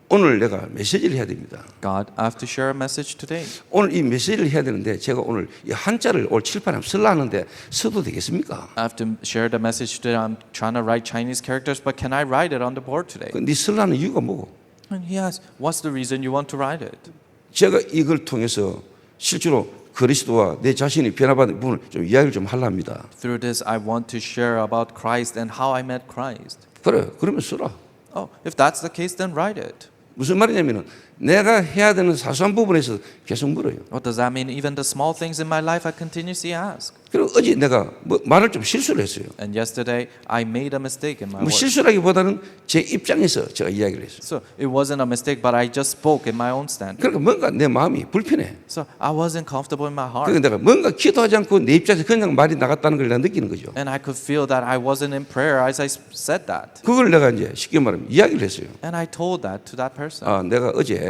오늘 내가 메시지를 해야 됩니다. God, I have to share a message today. 오늘 이 메시지를 해야 되는데 제가 오늘 이 한자를 올 칠판에 쓰려 하는데 써도 되겠습니까? I have to share the message today. I'm trying to write Chinese characters, but can I write it on the board today? 네 쓰려는 이유가 뭐고? And he asks, what's the reason you want to write it? 제가 이걸 통해서 실제로 그리스도와 내 자신이 변화받은 부분을 좀 이야기를 좀 하려 합니다. Through this, I want to share about Christ and how I met Christ. 그래, 그러면 쓰라. Oh, if that's the case, then write it. 무슨 말이냐면은 내가 해야 되는 사소한 부분에서 계속 물어요. What does that mean? Even the small things in my life, I continuously ask. 그리고 어제 내가 말을 좀 실수를 했어요. And yesterday, I made a mistake in my words. 실수라기보다는 제 입장에서 제가 이야기를 했어요. So it wasn't a mistake, but I just spoke in my own standard. 그러니까 뭔가 내 마음이 불편해. So I wasn't comfortable in my heart. 그러니까 내가 뭔가 기도하지 않고 내 입장에서 그냥 말이 나갔다는 걸 내가 느끼는 거죠. And I could feel that I wasn't in prayer as I said that. 그걸 내가 이제 쉽게 말하면 이야기를 했어요. And I told that to that person. 아, 내가 어제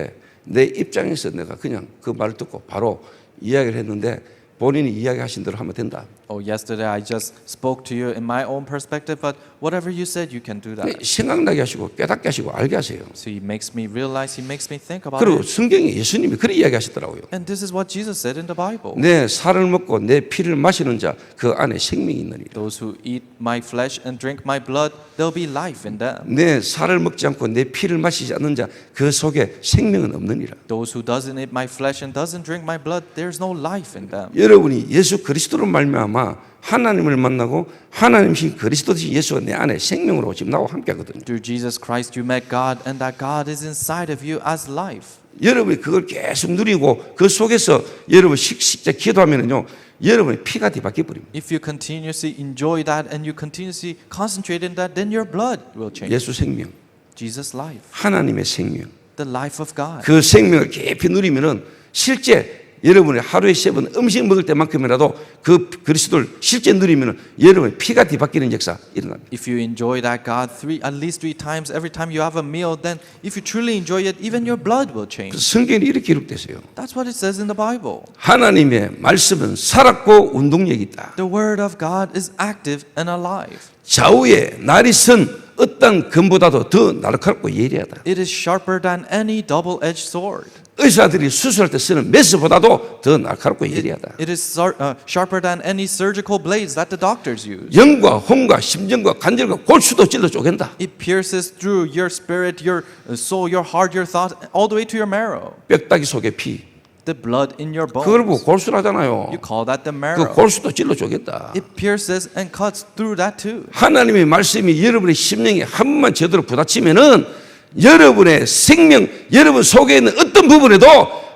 내 입장에서 내가 그냥 그 말을 듣고 바로 이야기를 했는데 본인이 이야기하신 대로 하면 된다. Oh, yesterday I just spoke to you in my own perspective, but whatever you said, you can do that. 생각나게 하시고 깨닫게 하시고 알게 하세요. So he makes me realize, he makes me think about 그리고 it. 성경에 예수님이 그렇게 이야기하시더라고요. And this is what Jesus said in the Bible. 내 살을 먹고 내 피를 마시는 자 그 안에 생명이 있느니라. Those who eat my flesh and drink my blood, there'll be life in them. 내 살을 먹지 않고 내 피를 마시지 않는 자 그 속에 생명은 없느니라. Those who doesn't eat my flesh and doesn't drink my blood, there's no life in them. 여러분이 예수 그리스도로 말미암아 하나님을 만나고 하나님이신 그리스도신 예수가 내 안에 생명으로 지금 나와 함께하거든요. Through Jesus Christ, you met God, and that God is inside of you as life. 여러분이 그걸 계속 누리고 그 속에서 여러분 식자 기도하면은요, 여러분의 피가 뒤바뀌어 버립니다. If you continuously enjoy that and you continuously concentrate in that, then your blood will change. 예수 생명, Jesus' life, 하나님의 생명, the life of God. 그 생명을 깊이 누리면은 실제 여러분이 하루에 3번 음식 먹을 때만큼이라도 그 그리스도를 실제 누리면은 여러분의 피가 뒤바뀌는 역사 일어납니다. If you enjoy that God at least 3 times every time you have a meal, then if you truly enjoy it, even your blood will change. 성경에 이렇게 기록됐어요. That's what it says in the Bible. 하나님의 말씀은 살았고 운동력이 있다. The word of God is active and alive. 좌우에 날이 선 어떤 금보다도 더 날카롭고 예리하다. It is sharper than any double-edged sword. 의사들이 수술할 때 쓰는 메스보다도 더 날카롭고 예리하다. It is sharper than any surgical blades that the doctors use. 영과 혼과 심정과 관절과 골수도 찔러 쪼갠다. It pierces through your spirit, your soul, your heart, your thoughts, all the way to your marrow. 뼈다귀 속에 피. The blood in your bones. 그걸 보고 골수라잖아요. You call that the 그 marrow. 골수도 찔러 쪼갠다. It pierces and cuts through that too. 하나님의 말씀이 여러분의 심령에 한 번만 제대로 부딪히면은 여러분의 생명, 여러분 속에 있는 어떤 부분에도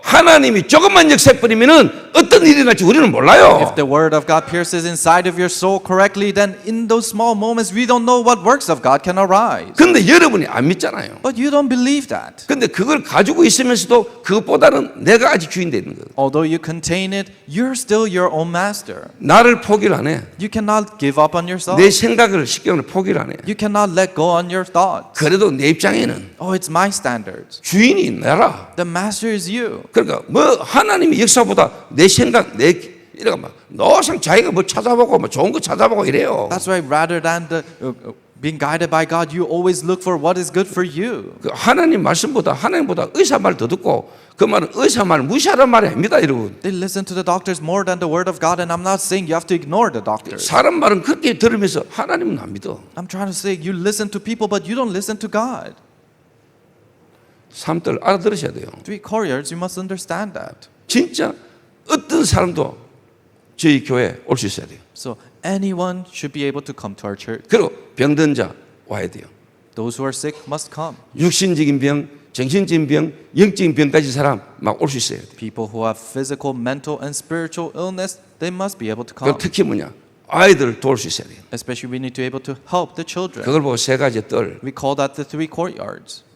하나님이 조금만 역사해버리면은 어떤 일이 날지 우리는 몰라요. If the word of God pierces inside of your soul correctly, then in those small moments we don't know what works of God can arise. 근데 여러분이 안 믿잖아요. But you don't believe that. 근데 그걸 가지고 있으면서도 그것보다는 내가 아직 주인 되는 거예요. Although you contain it, you're still your own master. 나를 포기를 안 해. You cannot give up on yourself. 내 생각을 쉽게 말해 포기를 안 해. You cannot let go on your thoughts. 그래도 내 입장에는 Oh, it's my standards. 주인이 나라. The master is you. 그러니까 뭐 하나님의 역사보다 내 생각, 내 이래가 막 너상 자기가 뭐 찾아보고 뭐 좋은 거 찾아보고 이래요. That's why rather than being guided by God, you always look for what is good for you. 그 하나님 말씀보다 하나님보다 의사 말 더 듣고 그 말은 의사 말 무시하란 말이 아닙니다, 여러분. They listen to the doctors more than the word of God, and I'm not saying you have to ignore the doctors. 사람 말은 그렇게 들으면서 하나님은 안 믿어. I'm trying to say you listen to people, but you don't listen to God. 삶들 알아들으셔야 돼요. 3 courtyards, you must understand that. 진짜 어떤 어떤 사람도 저희 교회에 올 수 있어야 돼요. So anyone should be able to come to our church. 그리고 병든 자 와야 돼요. Those who are sick must come. 육신적인 병, 정신적인 병, 영적인 병 가진 사람 막 올 수 있어야 돼요. People who have physical, mental, and spiritual illness, they must be able to 그리고 come. 특히 뭐냐? 아이들을 도울 수 있어야 돼요. Especially we need to be able to help the children. 그걸 보고 세 가지 뜰. We call that the three courtyards.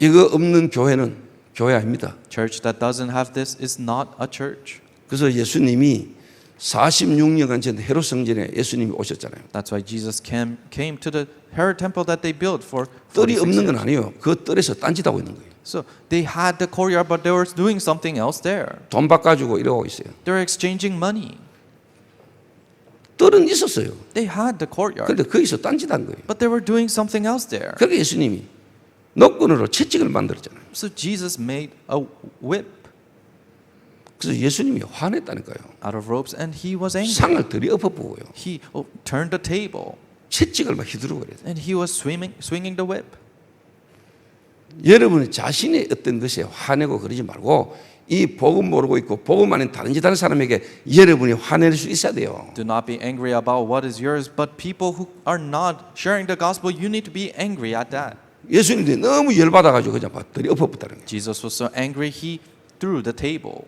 이거 없는 교회는 교회 아닙니다. Church that doesn't have this is not a church. 그래서 예수님이 46년간 전 헤롯 성전에 예수님이 오셨잖아요. That's why Jesus came to the Herod temple that they built for 뜰이 46 없는 건 years. 아니에요. 그 뜰에서 딴짓하고 있는 거예요. So they had the courtyard, but they were doing something else there. 돈 바꿔주고 이러고 있어요. They were exchanging money. 뜰은 있었어요. They had the courtyard, 그런데 거기서 딴짓한 거예요. but they were doing something else there. 그러니까 예수님이 노끈으로 채찍을 만들었잖아요. So Jesus made a whip 그래서 예수님이 화냈다니까요. out of ropes, and he was angry. 상을 들이 엎어보고요. He turned the table, 채찍을 막 휘두르고 그래요. and he was swinging the whip. 여러분이 자신의 어떤 것에 화내고 그러지 말고 이 복음 모르고 있고 복음 안에 다른 짓 하는 사람에게 여러분이 화낼 수 있어야 돼요. Do not be angry about what is yours, but people who are not sharing the gospel, you need to be angry at that. 예수님이 너무 열받아가지고 그냥 들이 엎어붙다는 거예요. Jesus was so angry, he threw the table.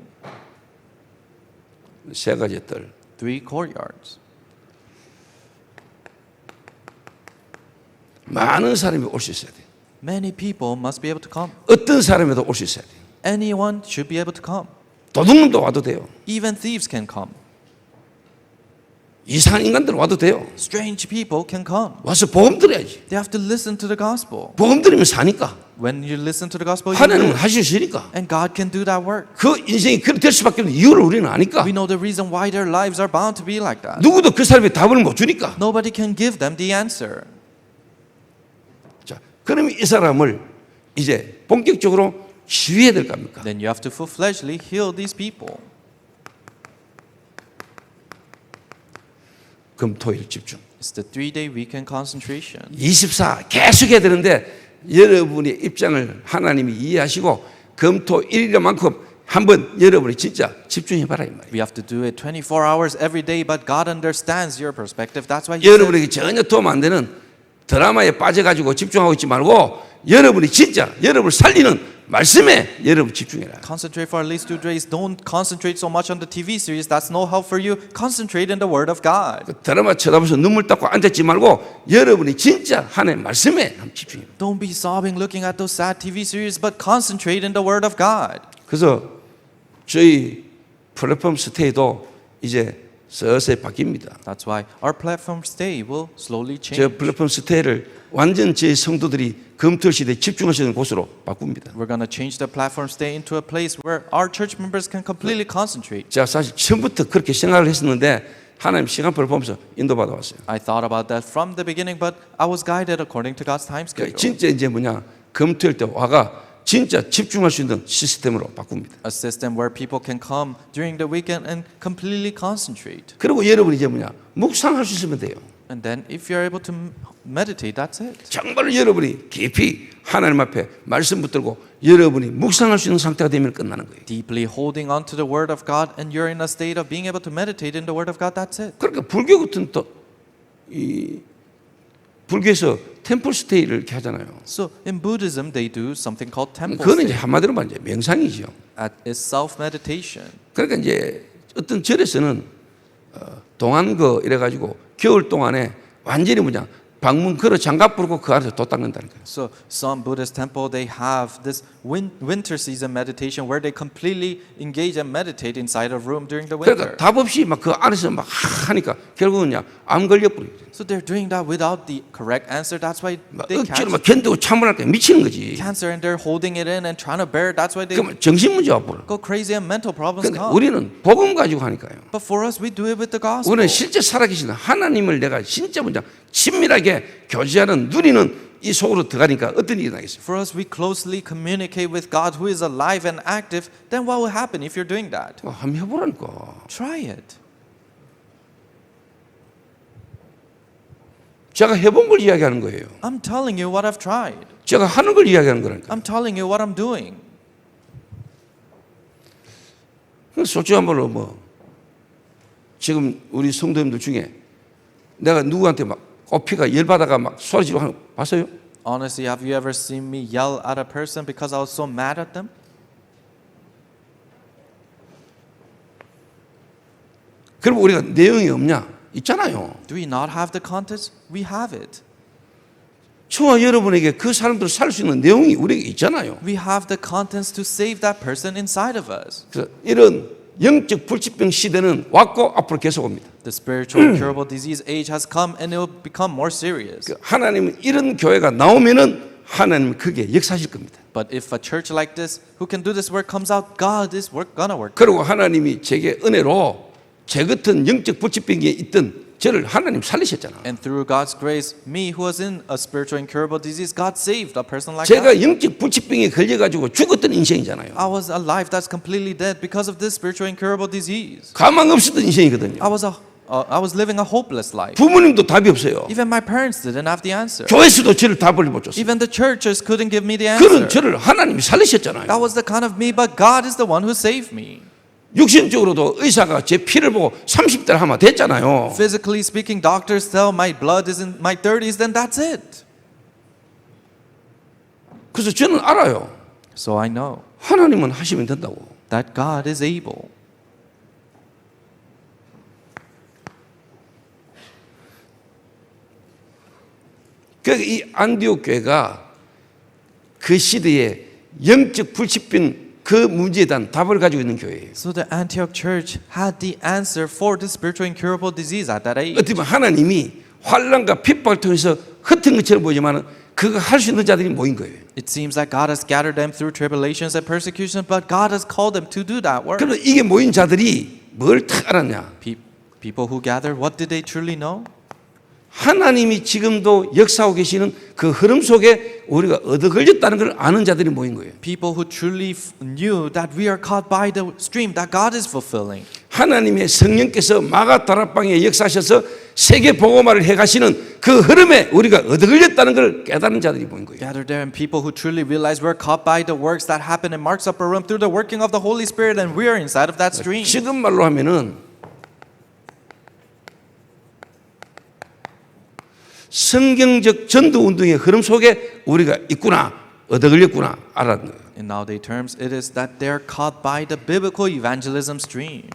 세 가지 뜰. Three courtyards. 많은 사람이 올 수 있어야 돼요. Many people must be able to come. 어떤 사람에도 올 수 있어야 돼요. Anyone should be able to come. 도둑놈도 와도 돼요. Even thieves can come. 이상한 인간들 와도 돼요. Strange people can come. 와서 복음 들어야지. They have to listen to the gospel. 복음 들으면 사니까. When you listen to the gospel, you 하나님은 live. 하실 수 있으니까. And God can do that work. 그 인생이 그렇게 될 수밖에 없는 이유를 우리는 아니까. We know the reason why their lives are bound to be like that. 누구도 그 사람의 답을 못 주니까. Nobody can give them the answer. 자, 그러면 이 사람을 이제 본격적으로 치유해야 될 겁니까? Then you have to full-fledgedly heal these people. 금토일 집중. It's the 3-day weekend concentration. 24 계속 해야 되는데 여러분의 입장을 하나님이 이해하시고 금토일이만큼 한번 여러분이 진짜 집중해 봐라 이 말이에요. We have to do it 24 hours every day, but God understands your perspective. That's why He 여러분에게 전혀 도움 안 되는 드라마에 빠져가지고 집중하고 있지 말고 여러분이 진짜 여러분을 살리는 말씀에 여러분 집중해라. concentrate for at least 2 days. Don't concentrate so much on the TV series. That's no help for you. Concentrate in the Word of God. 그 드라마 쳐다보면서 눈물 닦고 앉았지 말고 여러분이 진짜 하나님 말씀에 한번 집중해라. Don't be sobbing looking at those sad TV series, but concentrate in the Word of God. 그래서 저희 플랫폼 스테이도 이제 서서히 바뀝니다. That's why our platform stay will slowly 저 change. 플랫폼 스테이를 완전 제 성도들이 금토일 시대에 집중할 수 있는 곳으로 바꿉니다. We're going to change the platform stay into a place where our church members can completely concentrate. 제가 사실 처음부터 그렇게 생각을 했었는데 하나님 시간표를 보면서 인도받아 왔어요. I thought about that from the beginning, but I was guided according to God's time schedule. 진짜 이제 뭐냐 금토일 때 와가 진짜 집중할 수 있는 시스템으로 바꿉니다. A system where people can come during the weekend and completely concentrate. 그리고 여러분이 이제 뭐냐 묵상할 수 있으면 돼요. And then if you're able to meditate, that's it. 정말 여러분이 깊이 하나님 앞에 말씀 붙들고 여러분이 묵상할 수 있는 상태가 되면 끝나는 거예요. Deeply holding on to the Word of God, and you're in a state of being able to meditate in the Word of God, that's it. 그러니까 불교 같은 또 이 불교에서 템플 스테이를 이렇게 하잖아요. So in Buddhism, they do something called temple 그거는 이제 stay. 한마디로 말하면 이제 명상이죠. It's self-meditation. 그러니까 이제 어떤 절에서는 동안거 이래가지고 겨울 동안에 완전히 뭐냐 방문 걸어 장갑 부르고 그 안에서 도 닦는다는 거예요. So some Buddhist temple, they have this winter season meditation where they completely engage and meditate inside a room during the 그러니까 winter. 답 없이 막 그 안에서 막 하니까 결국은요 암 걸려버려요. So they're doing that without the correct answer. That's why 막 they 억지로 catch 막 견디고 참으니까 미치는 거지. cancer and they're holding it in and trying to bear it. That's why they 그러면 정신 문제 와버려. go crazy and mental problems 근데 come. 우리는 복음 가지고 하니까요. But for us, we do it with the gospel. 우리는 실제 살아계신 하나님을 내가 진짜 뭐냐 친밀하게 교제하는 누리는 이 속으로 들어가니까 어떤 일이 나겠어요? For us, we closely communicate with God who is alive and active. Then what will happen if you're doing that? 한번 해보라니까. Try it. 제가 해본 걸 이야기하는 거예요. I'm telling you what I've tried. 제가 하는 걸 이야기하는 거라니까. I'm telling you what I'm doing. 솔직히 한번로 뭐 지금 우리 성도님들 중에 내가 누구한테 막 어피가 열받아가 막 소리 지르고 하는 거 봤어요? Honestly, have you ever seen me yell at a person because I was so mad at them? 그럼 우리가 내용이 없냐? 있잖아요. Do we not have the context? We have it. 저와 여러분에게 그 사람들을 살 수 있는 내용이 우리에게 있잖아요. We have the contents to save that person inside of us. 그래서 이런 영적 불치병 시대는 왔고 앞으로 계속 옵니다. The spiritual incurable disease age has come and it will become more serious. 하나님은 이런 교회가 나오면은 하나님은 그게 역사하실 겁니다. But if a church like this who can do this work comes out, God is gonna work. 그리고 하나님이 제게 은혜로 제 같은 영적 불치병에 있던 저를 하나님 살리셨잖아. And through God's grace, me who was in a spiritual incurable disease, God saved a person like 제가 that. 영적 불치병에 걸려가지고 죽었던 인생이잖아요. I was a life that's completely dead because of this spiritual incurable disease. 가망 없었던 인생이거든요. I was living a hopeless life. 부모님도 답이 없어요. Even my parents didn't have the answer. 교회에서도 저를 답을 못 줬어요. Even the churches couldn't give me the 그런 answer. 저를 하나님이 살리셨잖아요. That was the kind of me, but God is the one who saved me. 육신적으로도 의사가 제 피를 보고 30대를 하면 됐잖아요. Physically speaking, doctors tell my blood is in my 30s, then that's it. 그래서 저는 알아요. So I know 하나님은 하시면 된다고. that God is able. 그러니까 이 안디옥 교회가 그 시대에 영적 불치병 그 문제에 대한 답을 가지고 있는 교회예요. So the Antioch church had the answer for the spiritual incurable disease at that age. 어떻게 보면 하나님이 환난과 핍박을 통해서 흩은 것처럼 보이지만 그거 할 수 있는 자들이 모인 거예요. It seems like God has gathered them through tribulations and persecutions, but God has called them to do that work. 그러면 이게 모인 자들이 뭘 탁 알았냐? People who gathered, what did they truly know? 하나님이 지금도 역사하고 계시는 그 흐름 속에 우리가 얻어 걸렸다는 걸 아는 자들이 모인 거예요. People who truly knew that we are caught by the stream that God is fulfilling. 하나님의 성령께서 마가다락방에 역사하셔서 세계 복음화를 해가시는 그 흐름에 우리가 얻어 걸렸다는 걸 깨달은 자들이 모인 거예요. Gathered there and people who truly realize we're caught by the works that happen in Mark's upper room through the working of the Holy Spirit and we are inside of that stream. 지금 말로 하면은 성경적 전도 운동의 흐름 속에 우리가 있구나, 얻어 걸렸구나 알았는 거예요. In nowadays terms, it is that they're caught by the biblical evangelism stream.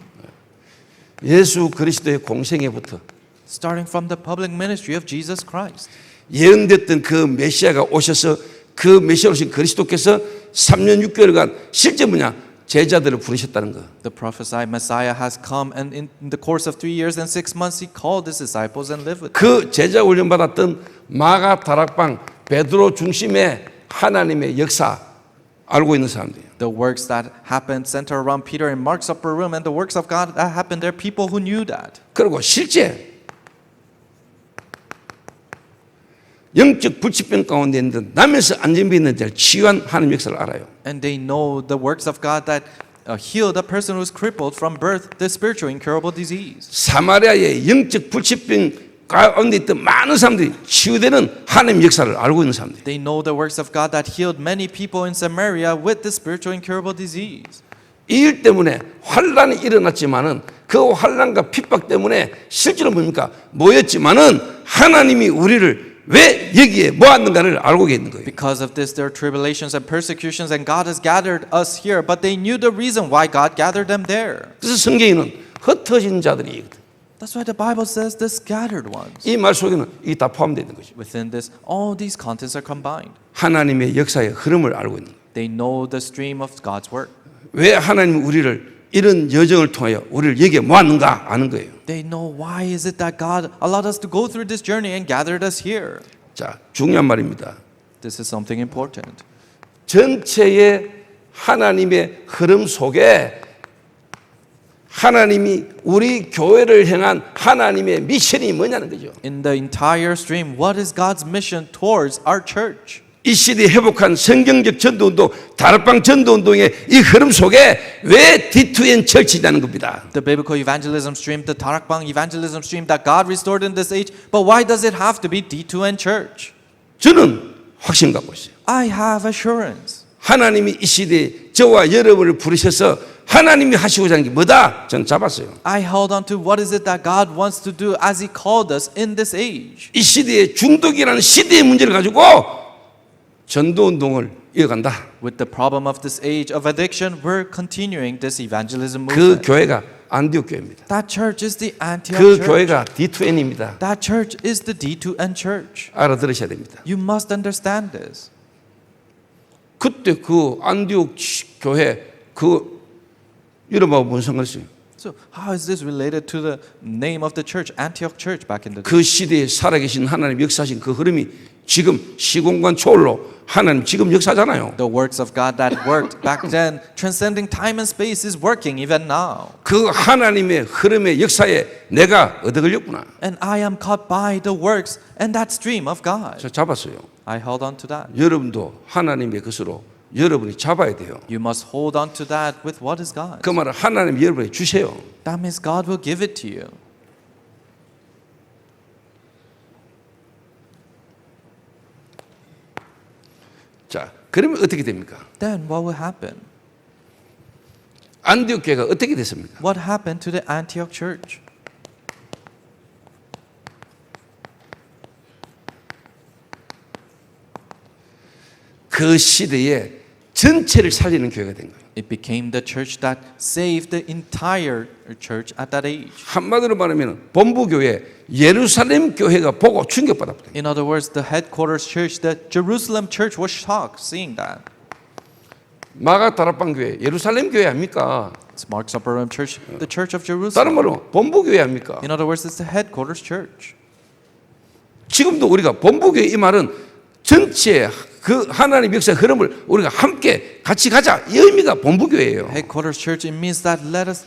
예수 그리스도의 공생애부터 Starting from the public ministry of Jesus Christ. 예언됐던 그 메시아가 오셔서 그 메시아로 오신 그리스도께서 3년 6개월간 실제 뭐냐? 제자들을 부르셨다는 거. The prophesied Messiah has come and in the course of 3 years and 6 months he called his disciples and lived with them. 그 제자 훈련 받았던 마가 다락방 베드로 중심의 하나님의 역사 알고 있는 사람들이에요. The works that happened center around Peter in Mark's upper room and the works of God that happened there, people who knew that. 그리고 실제 영적 불치병 가운데 있는 남에서 안전비 있는 자를 치유한 하나님 역사를 알아요. And they know the works of God that healed a person who was crippled from birth, the spiritual incurable disease. 사마리아의 영적 불치병 가운데 있던 많은 사람들이 치유되는 하나님 역사를 알고 있는 사람들. They know the works of God that healed many people in Samaria with the spiritual incurable disease. 이 일 때문에 환란이 일어났지만은 그 환란과 핍박 때문에 실제로 뭡니까? 모였지만은 하나님이 우리를 왜 여기에 모았는가를 알고 있는 거예요. Because of this, there are tribulations and persecutions, and God has gathered us here. But they knew the reason why God gathered them there. 그래서 성경에는 흩어진 자들이거든. That's why the Bible says the scattered ones. 이 말 속에는 이게 다 포함되어 있는 거죠. Within this, all these contents are combined. 하나님의 역사의 흐름을 알고 있는 거예요. They know the stream of God's work. 왜 하나님이 우리를 이런 여정을 통하여 우리를 여기에 모았는가 아는 거예요. They know why is it that God allowed us to go through this journey and gathered us here. 자, 중요한 말입니다. This is something important. 전체의 하나님의 흐름 속에 하나님이 우리 교회를 향한 하나님의 미션이 뭐냐는 거죠. In the entire stream, what is God's mission towards our church? 이 시대에 회복한 성경적 전도운동, 다락방 전도운동의 이 흐름 속에 왜 D2N 철치냐는 겁니다. The biblical evangelism stream, the Tarakbang evangelism stream that God restored in this age, but why does it have to be D2N church? 저는 확신 갖고 있어요. I have assurance. 하나님이 이 시대에 저와 여러분을 부르셔서 하나님이 하시고자 하는 게 뭐다? 저는 잡았어요. I held on to what is it that God wants to do as He called us in this age. 이 시대의 중독이라는 시대의 문제를 가지고 전도운동을 이어간다. With the problem of this age of addiction, we're continuing this evangelism 그 movement. 교회가 안디옥 교회입니다. That church is the Antioch 그 church. 교회가 D2N입니다. That church is the D2N church. 알아들으셔야 됩니다. You must understand this. 그때 그 안디옥 교회 그 이름하고 무슨 상관이 있어요? So how is this related to the name of the church, Antioch Church, back in the day? 그 시대에 살아계신 하나님 역사하신 그 흐름이 지금 시공간 초월로 하나님 지금 역사잖아요. The works of God that worked back then, transcending time and space, is working even now. 그 하나님의 흐름의 역사에 내가 얻어 걸렸구나. And I am caught by the works and that stream of God. 저 잡았어요. I held on to that. 여러분도 하나님의 것으로 여러분이 잡아야 돼요. You must hold on to that with what is God. 그 말은 하나님 여러분에게 주세요. That means God will give it to you. 자, 그러면 어떻게 됩니까? Then what will happen? 안디옥 교회가 어떻게 됐습니까? What happened to the Antioch church? 그 시대에 전체를 살리는 교회가 된 거예요. It became the church that saved the entire church at that age. 한마디로 말하면 본부 교회 예루살렘 교회가 보고 충격받았다. In other words, the headquarters church, the Jerusalem church, was shocked seeing that. 마가 다락방 교회 예루살렘 교회 아닙니까? It's Mark's Upper Room Church, the Church of 다른 Jerusalem. 말로 본부 교회 아닙니까? In other words, it's the headquarters church. 지금도 우리가 본부 교회 이 말은 전체 그 하나님 역사의 흐름을 우리가 함께 같이 가자 이 의미가 본부 교회예요. Headquarters church, it means that let us,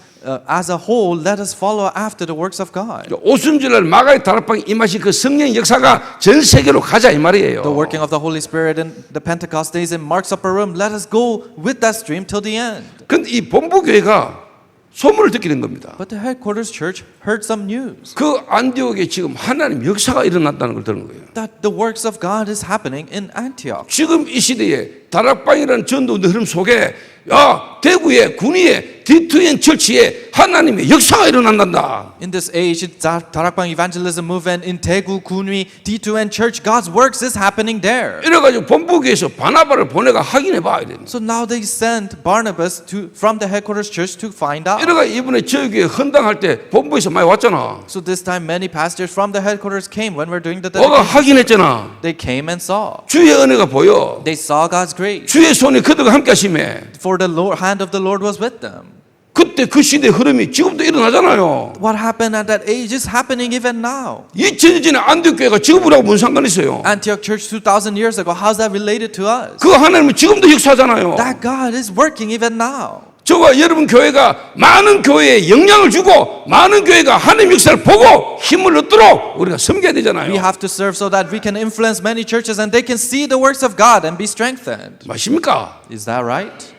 as a whole, let us follow after the works of God. 오순절날 마가의 다락방에 임하신 그 성령의 역사가 전 세계로 가자 이 말이에요. The working of the Holy Spirit in the Pentecost days in Mark's Upper Room, let us go with that stream till the end. 근데 이 본부 교회가 소문을 듣게 된 겁니다. But the headquarters church heard some news 그 안디옥에 지금 하나님 역사가 일어났다는 걸 들은 거예요. that the works of God is happening in Antioch. 지금 이 시대에 다락방이라는 전도의 흐름 속에 야 대구의 군위의 D2N 철치에 하나님의 역사가 일어난단다. In this age, it's Darakbang evangelism movement in Daegu, Kunwi, D2N church. God's works is happening there. 이래가지고 본부교에서 바나바를 보내가 확인해 봐야 됩니다. So now they sent Barnabas from the headquarters church to find out. 이래가 이번에 저희 교회 헌당할 때 본부에서 많이 왔잖아. So this time many pastors from the headquarters came when we're doing the 뭐가 dedication. 확인했잖아. They came and saw. 주의 은혜가 보여. They saw God's grace. 주의 손이 그들과 함께 하심에 For the hand of the Lord was with them. 그때 그 시대의 흐름이 지금도 일어나잖아요. What happened at that age is happening even now. 2000년 전에 안디옥교회가 지금하고 무슨 상관이 있어요? Antioch church 2,000 years ago, how's that related to us? 그 하나님은 지금도 역사하잖아요. That God is working even now. 저와 여러분 교회가 많은 교회에 영향을 주고 많은 교회가 하나님 역사를 보고 힘을 얻도록 우리가 섬겨야 되잖아요. We have to serve so that we can influence many churches and they can see the works of God and be strengthened. 맞습니까? Is that right?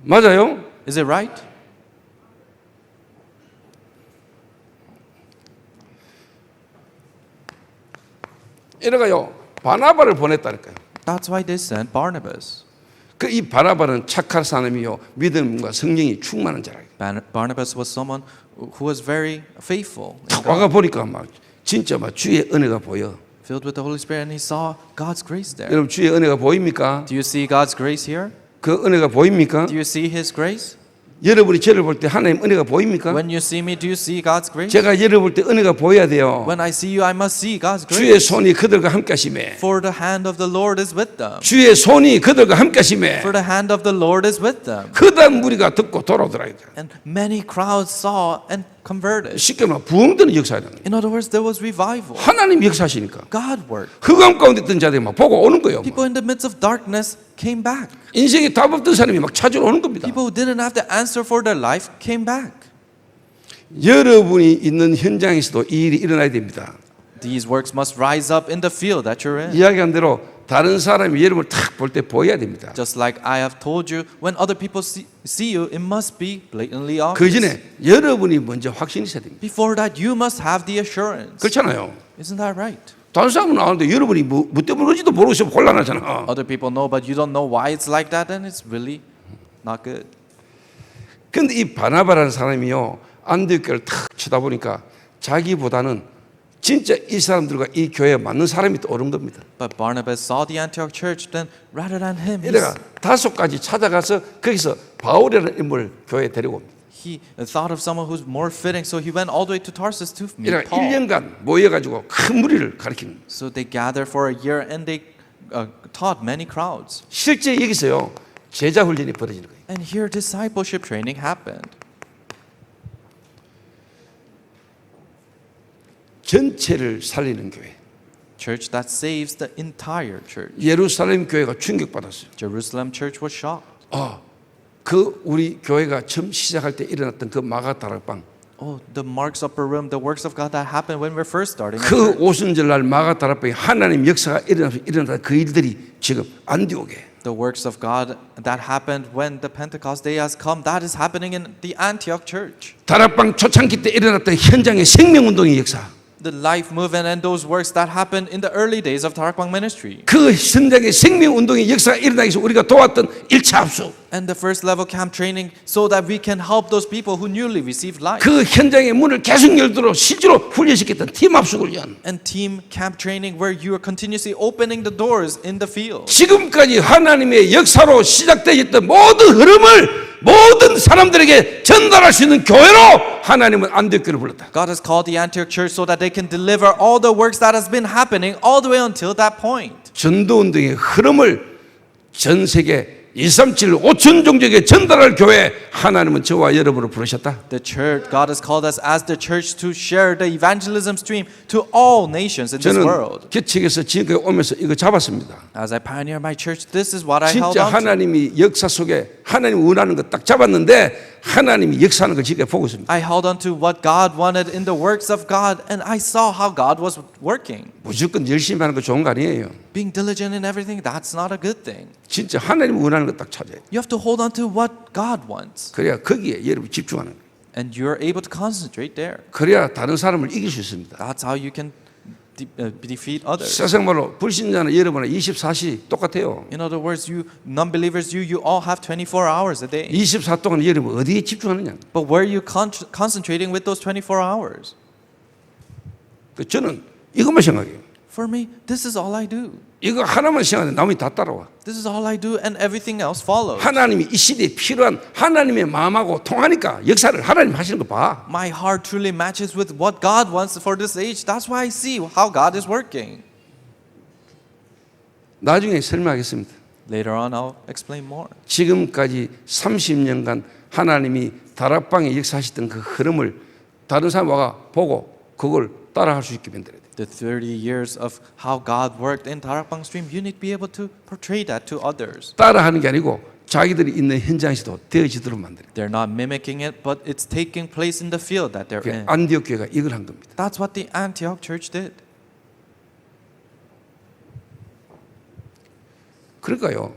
맞아요? Is it right? 이래가요 바나바를 보냈다니까요. That's why they sent Barnabas. 그 이 바나바는 착한 사람이요 믿음과 성령이 충만한 자라. Barnabas was someone who was very faithful, 탁 와가 보니까 막 진짜 막 주의 은혜가 보여. filled with the Holy Spirit, and he saw God's grace there. 여러분 주의 은혜가 보입니까? Do you see God's grace here? 그 은혜가 보입니까? Do you see His grace? 여러분이 저를 볼 때 하나님 은혜가 보입니까? When you see me, do you see God's grace? 제가 여러분 볼 때 은혜가 보여야 돼요. When I see you, I must see God's 주의 grace. 손이 그들과 함께 하심에 For the hand of the Lord is with them. 주의 손이 그들과 함께 하심에 For the hand of the Lord is with them. 그다음 무리가 듣고 돌아오더라. And many crowds saw and converted. 쉽게 말하면 부흥되는 역사다. In other words, there was revival. 하나님 역사하시니까 God worked. 흑암 가운데 있던 자들이 막 보고 오는 거예요. People in the midst of darkness came back. 인생에 답 없던 사람이 막 찾으러 오는 겁니다. People who didn't have the answer for their life came back. 여러분이 있는 현장에서도 이 일이 일어나야 됩니다. These works must rise up in the field that you're in. 이야기한 대로 다른 사람이 여러분을 탁 볼 때 보여야 됩니다. Just like I have told you, when other people see you, it must be blatantly 그 obvious. 전에 여러분이 먼저 확신이 있어야 됩니다. Before that, you must have the assurance. 그렇잖아요. Isn't that right? 다른 사람은 아는데 여러분이 뭐 때문에 그런지도 모르고 있으면 곤란하잖아. Other people know, but you don't know why it's like that, then it's really not good. 근데 이 바나바라는 사람이요, 안디옥교를 탁 쳐다보니까 자기보다는 진짜 이 사람들과 이 교회에 맞는 사람이 떠오른 겁니다. But Barnabas saw the Antioch church, then rather than him, 이래가 5가지 찾아가서 거기서 바울이라는 인물을 교회에 데리고 옵니다. he thought of someone who's more fitting, so he went all the way to Tarsus to meet 이래가 Paul. 1년간 모여가지고 큰 무리를 가르치는 거예요. So they gathered for a year and they taught many crowds. 실제 여기서요, 제자 훈련이 벌어지는 거예요. And here discipleship training happened. 전체를 살리는 교회. Church that saves the entire church. 예루살렘 교회가 충격받았어요. Jerusalem church was shocked. 그 우리 교회가 처음 시작할 때 일어났던 그 마가다락방, Oh, the Mark's upper room, the works of God that happened when we're first starting. 그 오순절날 마가다락방에 하나님 역사가 일어났던 그 일들이 지금 안디옥에, The works of God that happened when the Pentecost day has come, that is happening in the Antioch church. 다락방 초창기 때 일어났던 현장의 생명운동의 역사, The life movement and those works that happened in the early days of Tarakbang ministry. 그 현장의 생명운동의 역사가 일어나기 위해서 우리가 도왔던 1차 합수, And the first level camp training so that we can help those people who newly received life. 그 현장의 문을 계속 열도록 실제로 훈련시켰던 팀 합숙을 위한, And team camp training where you are continuously opening the doors in the field. 지금까지 하나님의 역사로 시작되었던 모든 흐름을 모든 사람들에게 전달할 수 있는 교회로 하나님은 안디옥교를 불렀다. God has called the Antioch church so that they can deliver all the works that has been happening all the way until that point. 전도운동의 흐름을 전 세계 237 5천 종족에 전달할 교회, 하나님은 저와 여러분을 부르셨다. The church, God has called us as the church to share the evangelism stream to all nations in this 저는 world. 개척에서 지금까지 오면서 이거 잡았습니다. As I pioneer my church, this is what I held 진짜 on to. 하나님이 역사 속에 하나님 원하는 거 딱 잡았는데 하나님이 역사하는 걸 지금까지 보고 있습니다. I held on to what God wanted in the works of God, and I saw how God was working. 무조건 열심히 하는 거 좋은 거 아니에요. Being diligent in everything, that's not a good thing. 진짜 하나님 원하는 거 딱 찾아야 돼요. You have to hold on to what God wants, 그래야 거기에 여러분 집중하는 거예요. and you're able to concentrate there. 그래야 다른 사람을 이길 수 있습니다. That's how you can defeat others. 세상 말로 불신자는 여러분은 24시 똑같아요. In other words, you non-believers, you all have 24 hours a day. 24 동안 여러분 어디에 집중하느냐. But where are you concentrating with those 24 hours? 저는 이것만 생각해요. For me, this is all I do. 이거 하나만 생각하는데 나머지 다 따라와. This is all I do, and everything else follows. 하나님이 이 시대에 필요한 하나님의 마음하고 통하니까 역사를 하나님 하시는 거 봐. My heart truly matches with what God wants for this age. That's why I see how God is working. 나중에 설명하겠습니다. Later on, I'll explain more. 지금까지 30년간 하나님이 다락방에 역사하셨던 그 흐름을 다른 사람 와가 보고 그걸 따라할 수 있게 만들어야 돼. The 30 years of how God worked in Tarakbang stream, you need to be able to portray that to others. 따라하는 게 아니고 자기들이 있는 현장에서도 되어지도록 만들어야 돼. They're not mimicking it, but it's taking place in the field that they're in. 안디옥 교회가 이걸 한 겁니다. That's what the Antioch church did. 그러니까요.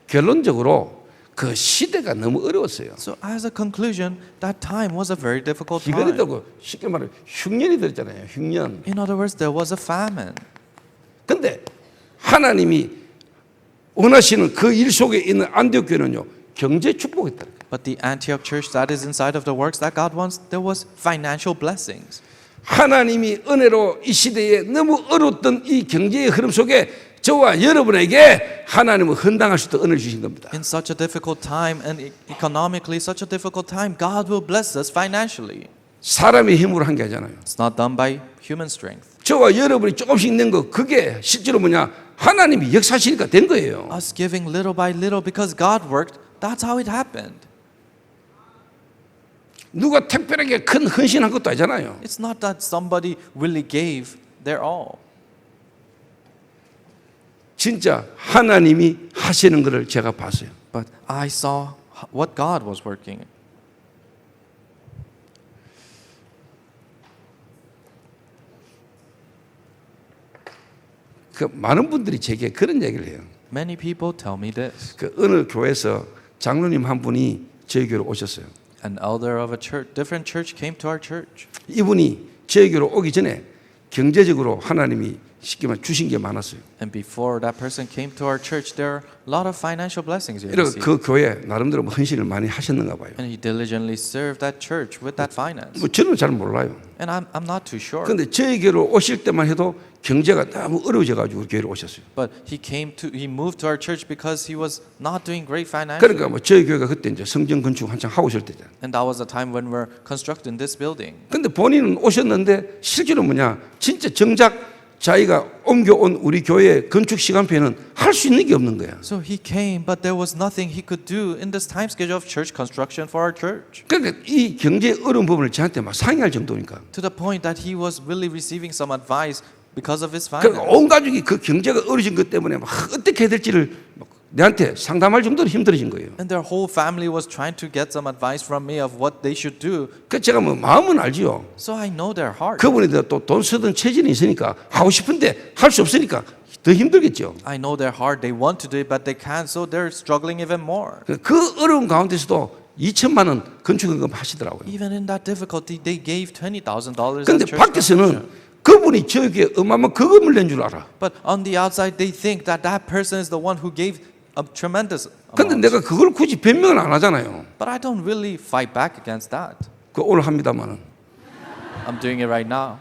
결론적으로 그 시대가 너무 어려웠어요. So as a conclusion, that time was a very difficult time. 기근이다고 쉽게 말하면 흉년이 들었잖아요. 흉년. In other words, there was a famine. 근데 하나님이 원하시는 그 일 속에 있는 안디옥 교회는요, 경제 축복이 있다. But the Antioch church that is inside of the works that God wants, there was financial blessings. 하나님이 은혜로 이 시대에 너무 어려웠던 이 경제의 흐름 속에 저와 여러분에게 하나님은 헌당할 수 있도록 은혜를 주신 겁니다. In such a difficult time and economically such a difficult time, God will bless us financially. 사람의 힘으로 한 게 아니잖아요. It's not done by human strength. 저와 여러분이 조금씩 낸 거, 그게 실제로 뭐냐? 하나님이 역사시니까 된 거예요. Us giving little by little because God worked, that's how it happened. 누가 특별하게 큰 헌신한 것도 아니잖아요. It's not that somebody really gave their all. 진짜 하나님이 하시는 것을 제가 봤어요. But I saw what God was working. 그 많은 분들이 제게 그런 얘기를 해요. Many people tell me this. 그 어느 교회에서 장로님 한 분이 저희 교회로 오셨어요. An elder of a church, different church came to our church. 이분이 저에게로 오기 전에 경제적으로 하나님이 쉽게 말해 주신 게 많았어요. And before that person came to our church, there are a lot of financial blessings he 그래서 received. 그 교회 나름대로 헌신을 많이 하셨는가 봐요. And he diligently served that church with that finance. 뭐 저는 잘 몰라요. And I'm not too sure. 그런데 저에게로 오실 때만 해도 경제가 너무 어려워져 가지고 교회로 오셨어요. But he moved to our church because he was not doing great financially. 그러니까 뭐 저희 교회가 그때 이제 성전 건축 한창 하고 있을 때잖아요. And that was the time when we're constructing this building. 근데 본인은 오셨는데 실제로 뭐냐? 진짜 정작 자기가 옮겨온 우리 교회 건축 시간표에는 할 수 있는 게 없는 거야. So he came, but there was nothing he could do in this time schedule of church construction for our church. 그러니까 이 경제 어려운 부분을 저한테 막 상의할 정도니까. To the point that he was really receiving some advice because of his 그러니까 finance. 온 가족이 그 경제가 어려진 것 때문에 막 어떻게 해야 될지를 막 내한테 상담할 정도로 힘들어진 거예요. And their whole family was trying to get some advice from me of what they should do. 그 제가 뭐 마음은 알지요. So I know their heart. 그분이 또 돈 쓰던 체질이 있으니까 하고 싶은데 할 수 없으니까 더 힘들겠죠. I know their heart. They want to do it, but they can't. So they're struggling even more. 그 어려운 가운데서도 2천만 원 건축연금 하시더라고요. Even in that difficulty, they gave $20,000 그런데 as church 밖에서는 construction. 그분이 저에게 어마어마한 거금을 낸 줄 알아. But on the outside, they think that that person is the one who gave a tremendous 근데 amount. 내가 그걸 굳이 변명을 안 하잖아요. But I don't really fight back against that. 그 오늘 합니다만은 I'm doing it right now.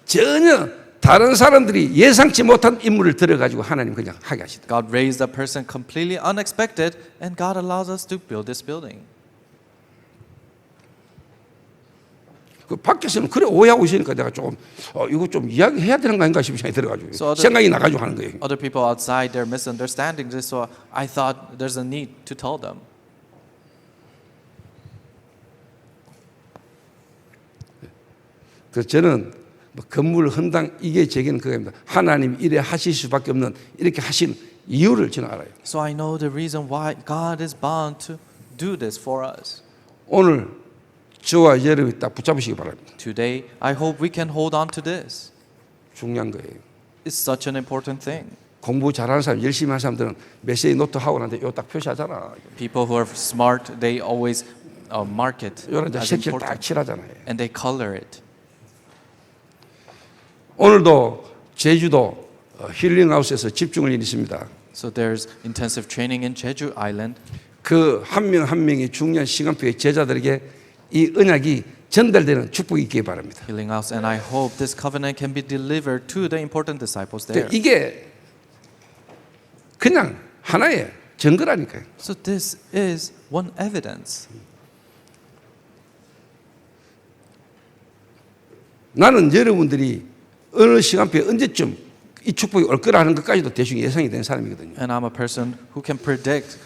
전혀 다른 사람들이 예상치 못한 인물을 들어가지고 하나님 그냥 하게 하시더라고요. God raised a person completely unexpected, and God allows us to build this building. 그 밖에서는 그래 오해하고 있으니까 내가 조금 이거 좀 이야기해야 되는 거 아닌가 싶은 생각이 들어가지고 So 생각이 나가지고 하는 거예요. Other people outside, they're misunderstanding this, so I thought there's a need to tell them. 그래서 저는 뭐 건물 헌당 이게 제게는 그겁니다. 하나님 이래 하실 수밖에 없는 이렇게 하신 이유를 저는 알아요. So I know the reason why God is bound to do this for us. 오늘 저와 여러분이 딱 붙잡으시기 바랍니다. Today, I hope we can hold on to this. 중요한 거예요. It's such an important thing. 공부 잘하는 사람, 열심히 하는 사람들은 메시지 노트 하고 나는데 이거 딱 표시하잖아. People who are smart, they always mark it 이거는 이제 as 색칠 딱 important, 칠하잖아요. and they color it. 오늘도 제주도 힐링하우스에서 집중을 일이 있습니다. So there's intensive training in Jeju Island. 그 한 명 한 명의 중요한 시간표의 제자들에게 이 언약이 전달되는 축복이 있기를 바랍니다. Healing House, and I hope this covenant can be delivered to the important disciples there. 이게 그냥 하나의 증거라니까요. So this is one evidence. 나는 여러분들이 어느 시간표에 언제쯤 이 축복이 올 거라는 것까지도 대충 예상이 되는 사람이거든요. And I'm a person who can predict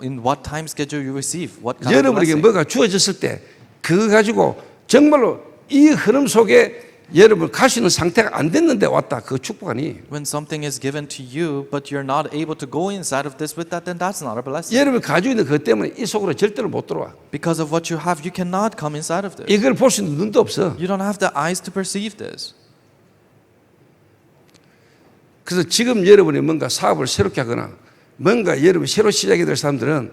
in what time schedule you receive, what kind of 여러분에게 blessing. 뭐가 주어졌을 때 그거 가지고 정말로 이 흐름 속에 여러분 갈 수 있는 상태가 안 됐는데 왔다. 그 축복 아니에요. When something is given to you, but you're not able to go inside of this with that, then that's not a blessing. 여러분 가지고 있는 그것 때문에 이 속으로 절대로 못 들어와. Because of what you have, you cannot come inside of this. 이걸 볼 수 있는 눈도 없어. You don't have the eyes to perceive this. 그래서 지금 여러분이 뭔가 사업을 새롭게 하거나 뭔가 여러분이 새로 시작이 될 사람들은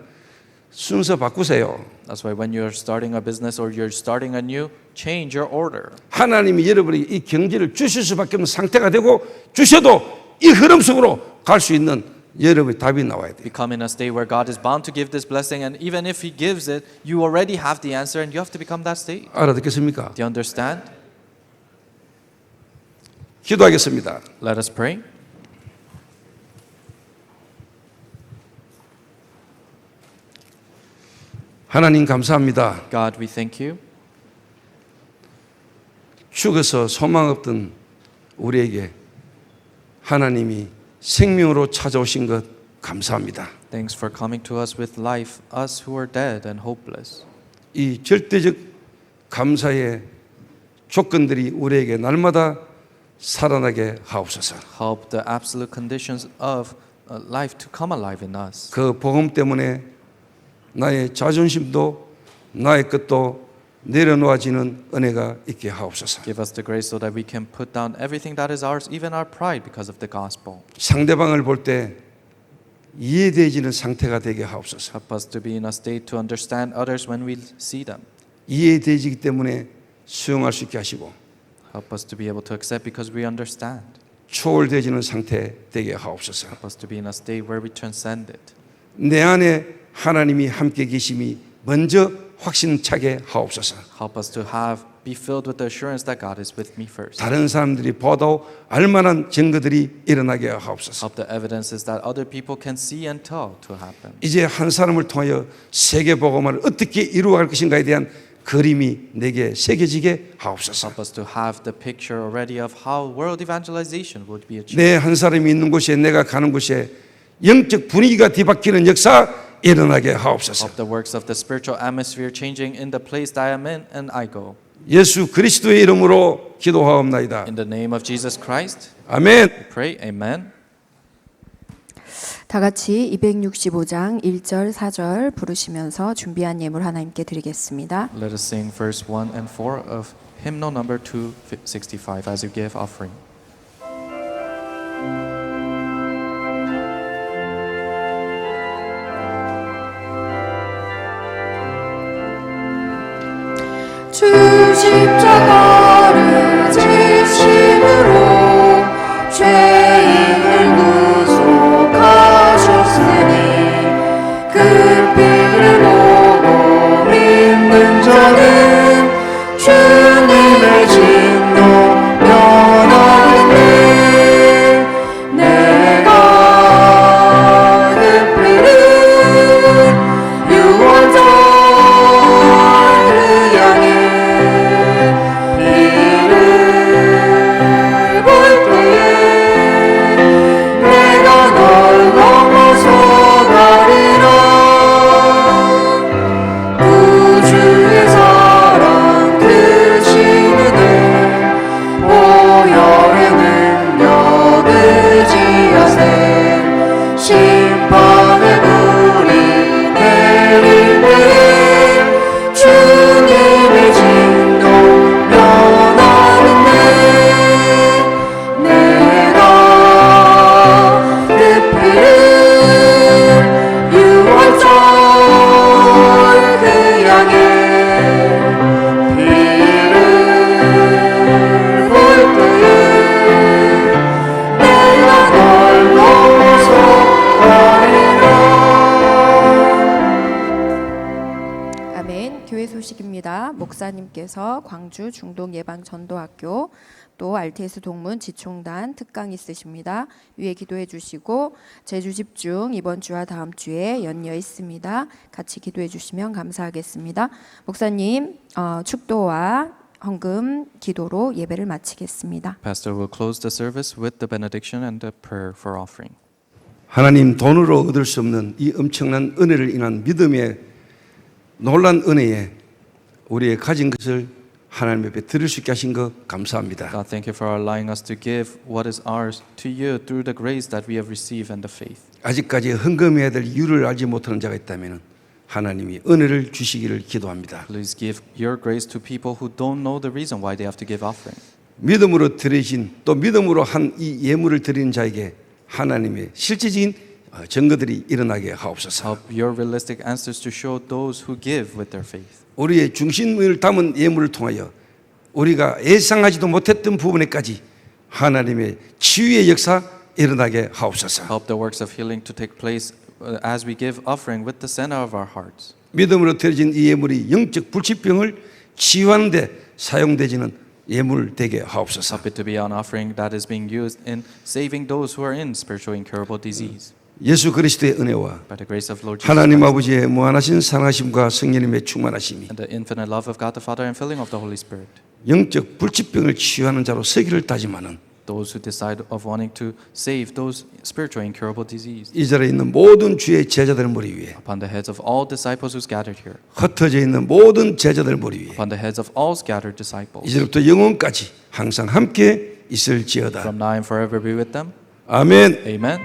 순서 바꾸세요. That's why when you're starting a business or you're starting a new, change your order. 하나님이 여러분에게 이 경제를 주실 수밖에 없는 상태가 되고 주셔도 이 흐름 속으로 갈 수 있는 여러분의 답이 나와야 돼요. Become in a state where God is bound to give this blessing, and even if He gives it, you already have the answer, and you have to become that state. 알아듣겠습니까? Do you understand? 기도하겠습니다. Let us pray. 하나님 감사합니다. God, we thank you. 죽어서 소망 없던 우리에게 하나님이 생명으로 찾아오신 것 감사합니다. Thanks for coming to us with life, us who are dead and hopeless. 이 절대적 감사의 조건들이 우리에게 날마다 살아나게 하옵소서. Help the absolute conditions of life to come alive in us. 그 복음 때문에 나의 자존심도 나의 것도 내려놓아지는 은혜가 있게 하옵소서. Give us the grace so that we can put down everything that is ours, even our pride, because of the gospel. 상대방을 볼 때 이해되어지는 상태가 되게 하옵소서. Help us to be in a state to understand others when we see them. 이해되어지기 때문에 수용할 수 있게 하시고 Help us to be able to accept because we understand. 초월되어지는 상태 되게 하옵소서. Help us to be in a state where we transcend it. 내 안에 하나님이 함께 계심이 먼저 확신차게 하옵소서. Help us to be filled with the assurance that God is with me first. 다른 사람들이 보도 알만한 증거들이 일어나게 하옵소서. Help the evidences that other people can see and tell to happen. 이제 한 사람을 통하여 세계 복음을 어떻게 이루어갈 것인가에 대한 그림이 내게 새겨지게 하옵소서. Help us to have the picture already of how world evangelization would be achieved. 내 한 사람이 있는 곳에 내가 가는 곳에 영적 분위기가 뒤바뀌는 역사 일어나게 하옵소서. Of the works of the spiritual atmosphere changing in the place that I am in and I go. 예수 그리스도의 이름으로 기도하옵나이다. In the name of Jesus Christ, 아멘. we pray. Amen. 다 같이 265장 1절 4절 부르시면서 준비한 예물 하나님께 드리겠습니다. Let us sing verse 1 and 4 of hymnal number 265 as we give offering. 주 십자가를 지심으로 죄인을 구속하셨으니 그 피를 보고 믿는 자는 주님의 진노 면하겠네. 내가 그 피를 유언자를 향해 심판의 불이 내릴 때 주님의 진노 면하겠네. 내가 그 피를 유월절 그 양의 피를 볼 때에 내가 널 넘어서 아멘. 교회 소식입니다. 목사님께서 광주 중동 예방 전도학교 또 RTS 동문 지총단 특강 있으십니다. 위에 기도해 주시고 제주 집중 이번 주와 다음 주에 연이어 있습니다. 같이 기도해 주시면 감사하겠습니다. 목사님 축도와 헌금 기도로 예배를 마치겠습니다. Pastor will close the service with the benediction and the prayer for offering. 하나님 돈으로 얻을 수 없는 이 엄청난 은혜를 인한 믿음의 놀란 은혜에 우리의 가진 것을 하나님 앞에 드릴 수 있게 하신 것 감사합니다. God, thank you for allowing us to give what is ours to you through the grace that we have received and the faith. 아직까지 헌금해야 될 이유를 알지 못하는 자가 있다면 하나님이 은혜를 주시기를 기도합니다. Please give your grace to people who don't know the reason why they have to give offering. 믿음으로 드리신 또 믿음으로 한 이 예물을 드리는 자에게 하나님의 실질적인 증거들이 일어나게 하옵소서. Help your realistic answers to show those who give with their faith. 우리의 중심을 담은 예물을 통하여 우리가 예상하지도 못했던 부분에까지 하나님의 치유의 역사 일어나게 하옵소서. Help the works of healing to take place as we give offering with the center of our hearts. 믿음으로 드려진 이 예물이 영적 불치병을 치유하는 데 사용되지는 예물 되게 하옵소서. Help it to be an offering that is being used in saving those who are in spiritual incurable disease. 예수 그리스도의 은혜와 By the grace of Lord Jesus 하나님 Christ 아버지의 무한하신 사랑하심과 성령님의 충만하심이 and the infinite love of God the Father and filling of the Holy Spirit. 영적 불치병을 치유하는 자로 서기를 다짐하는 Those who decide of wanting to save those spiritual incurable disease. 이 자리에 있는 모든 주의 제자들 머리 위에 Upon the heads of all disciples who scattered here. 흩어져 있는 모든 제자들 머리 위에 Upon the heads of all scattered disciples. 이제부터 영원까지 항상 함께 있을지어다. From now and forever be with them. 아멘. Amen.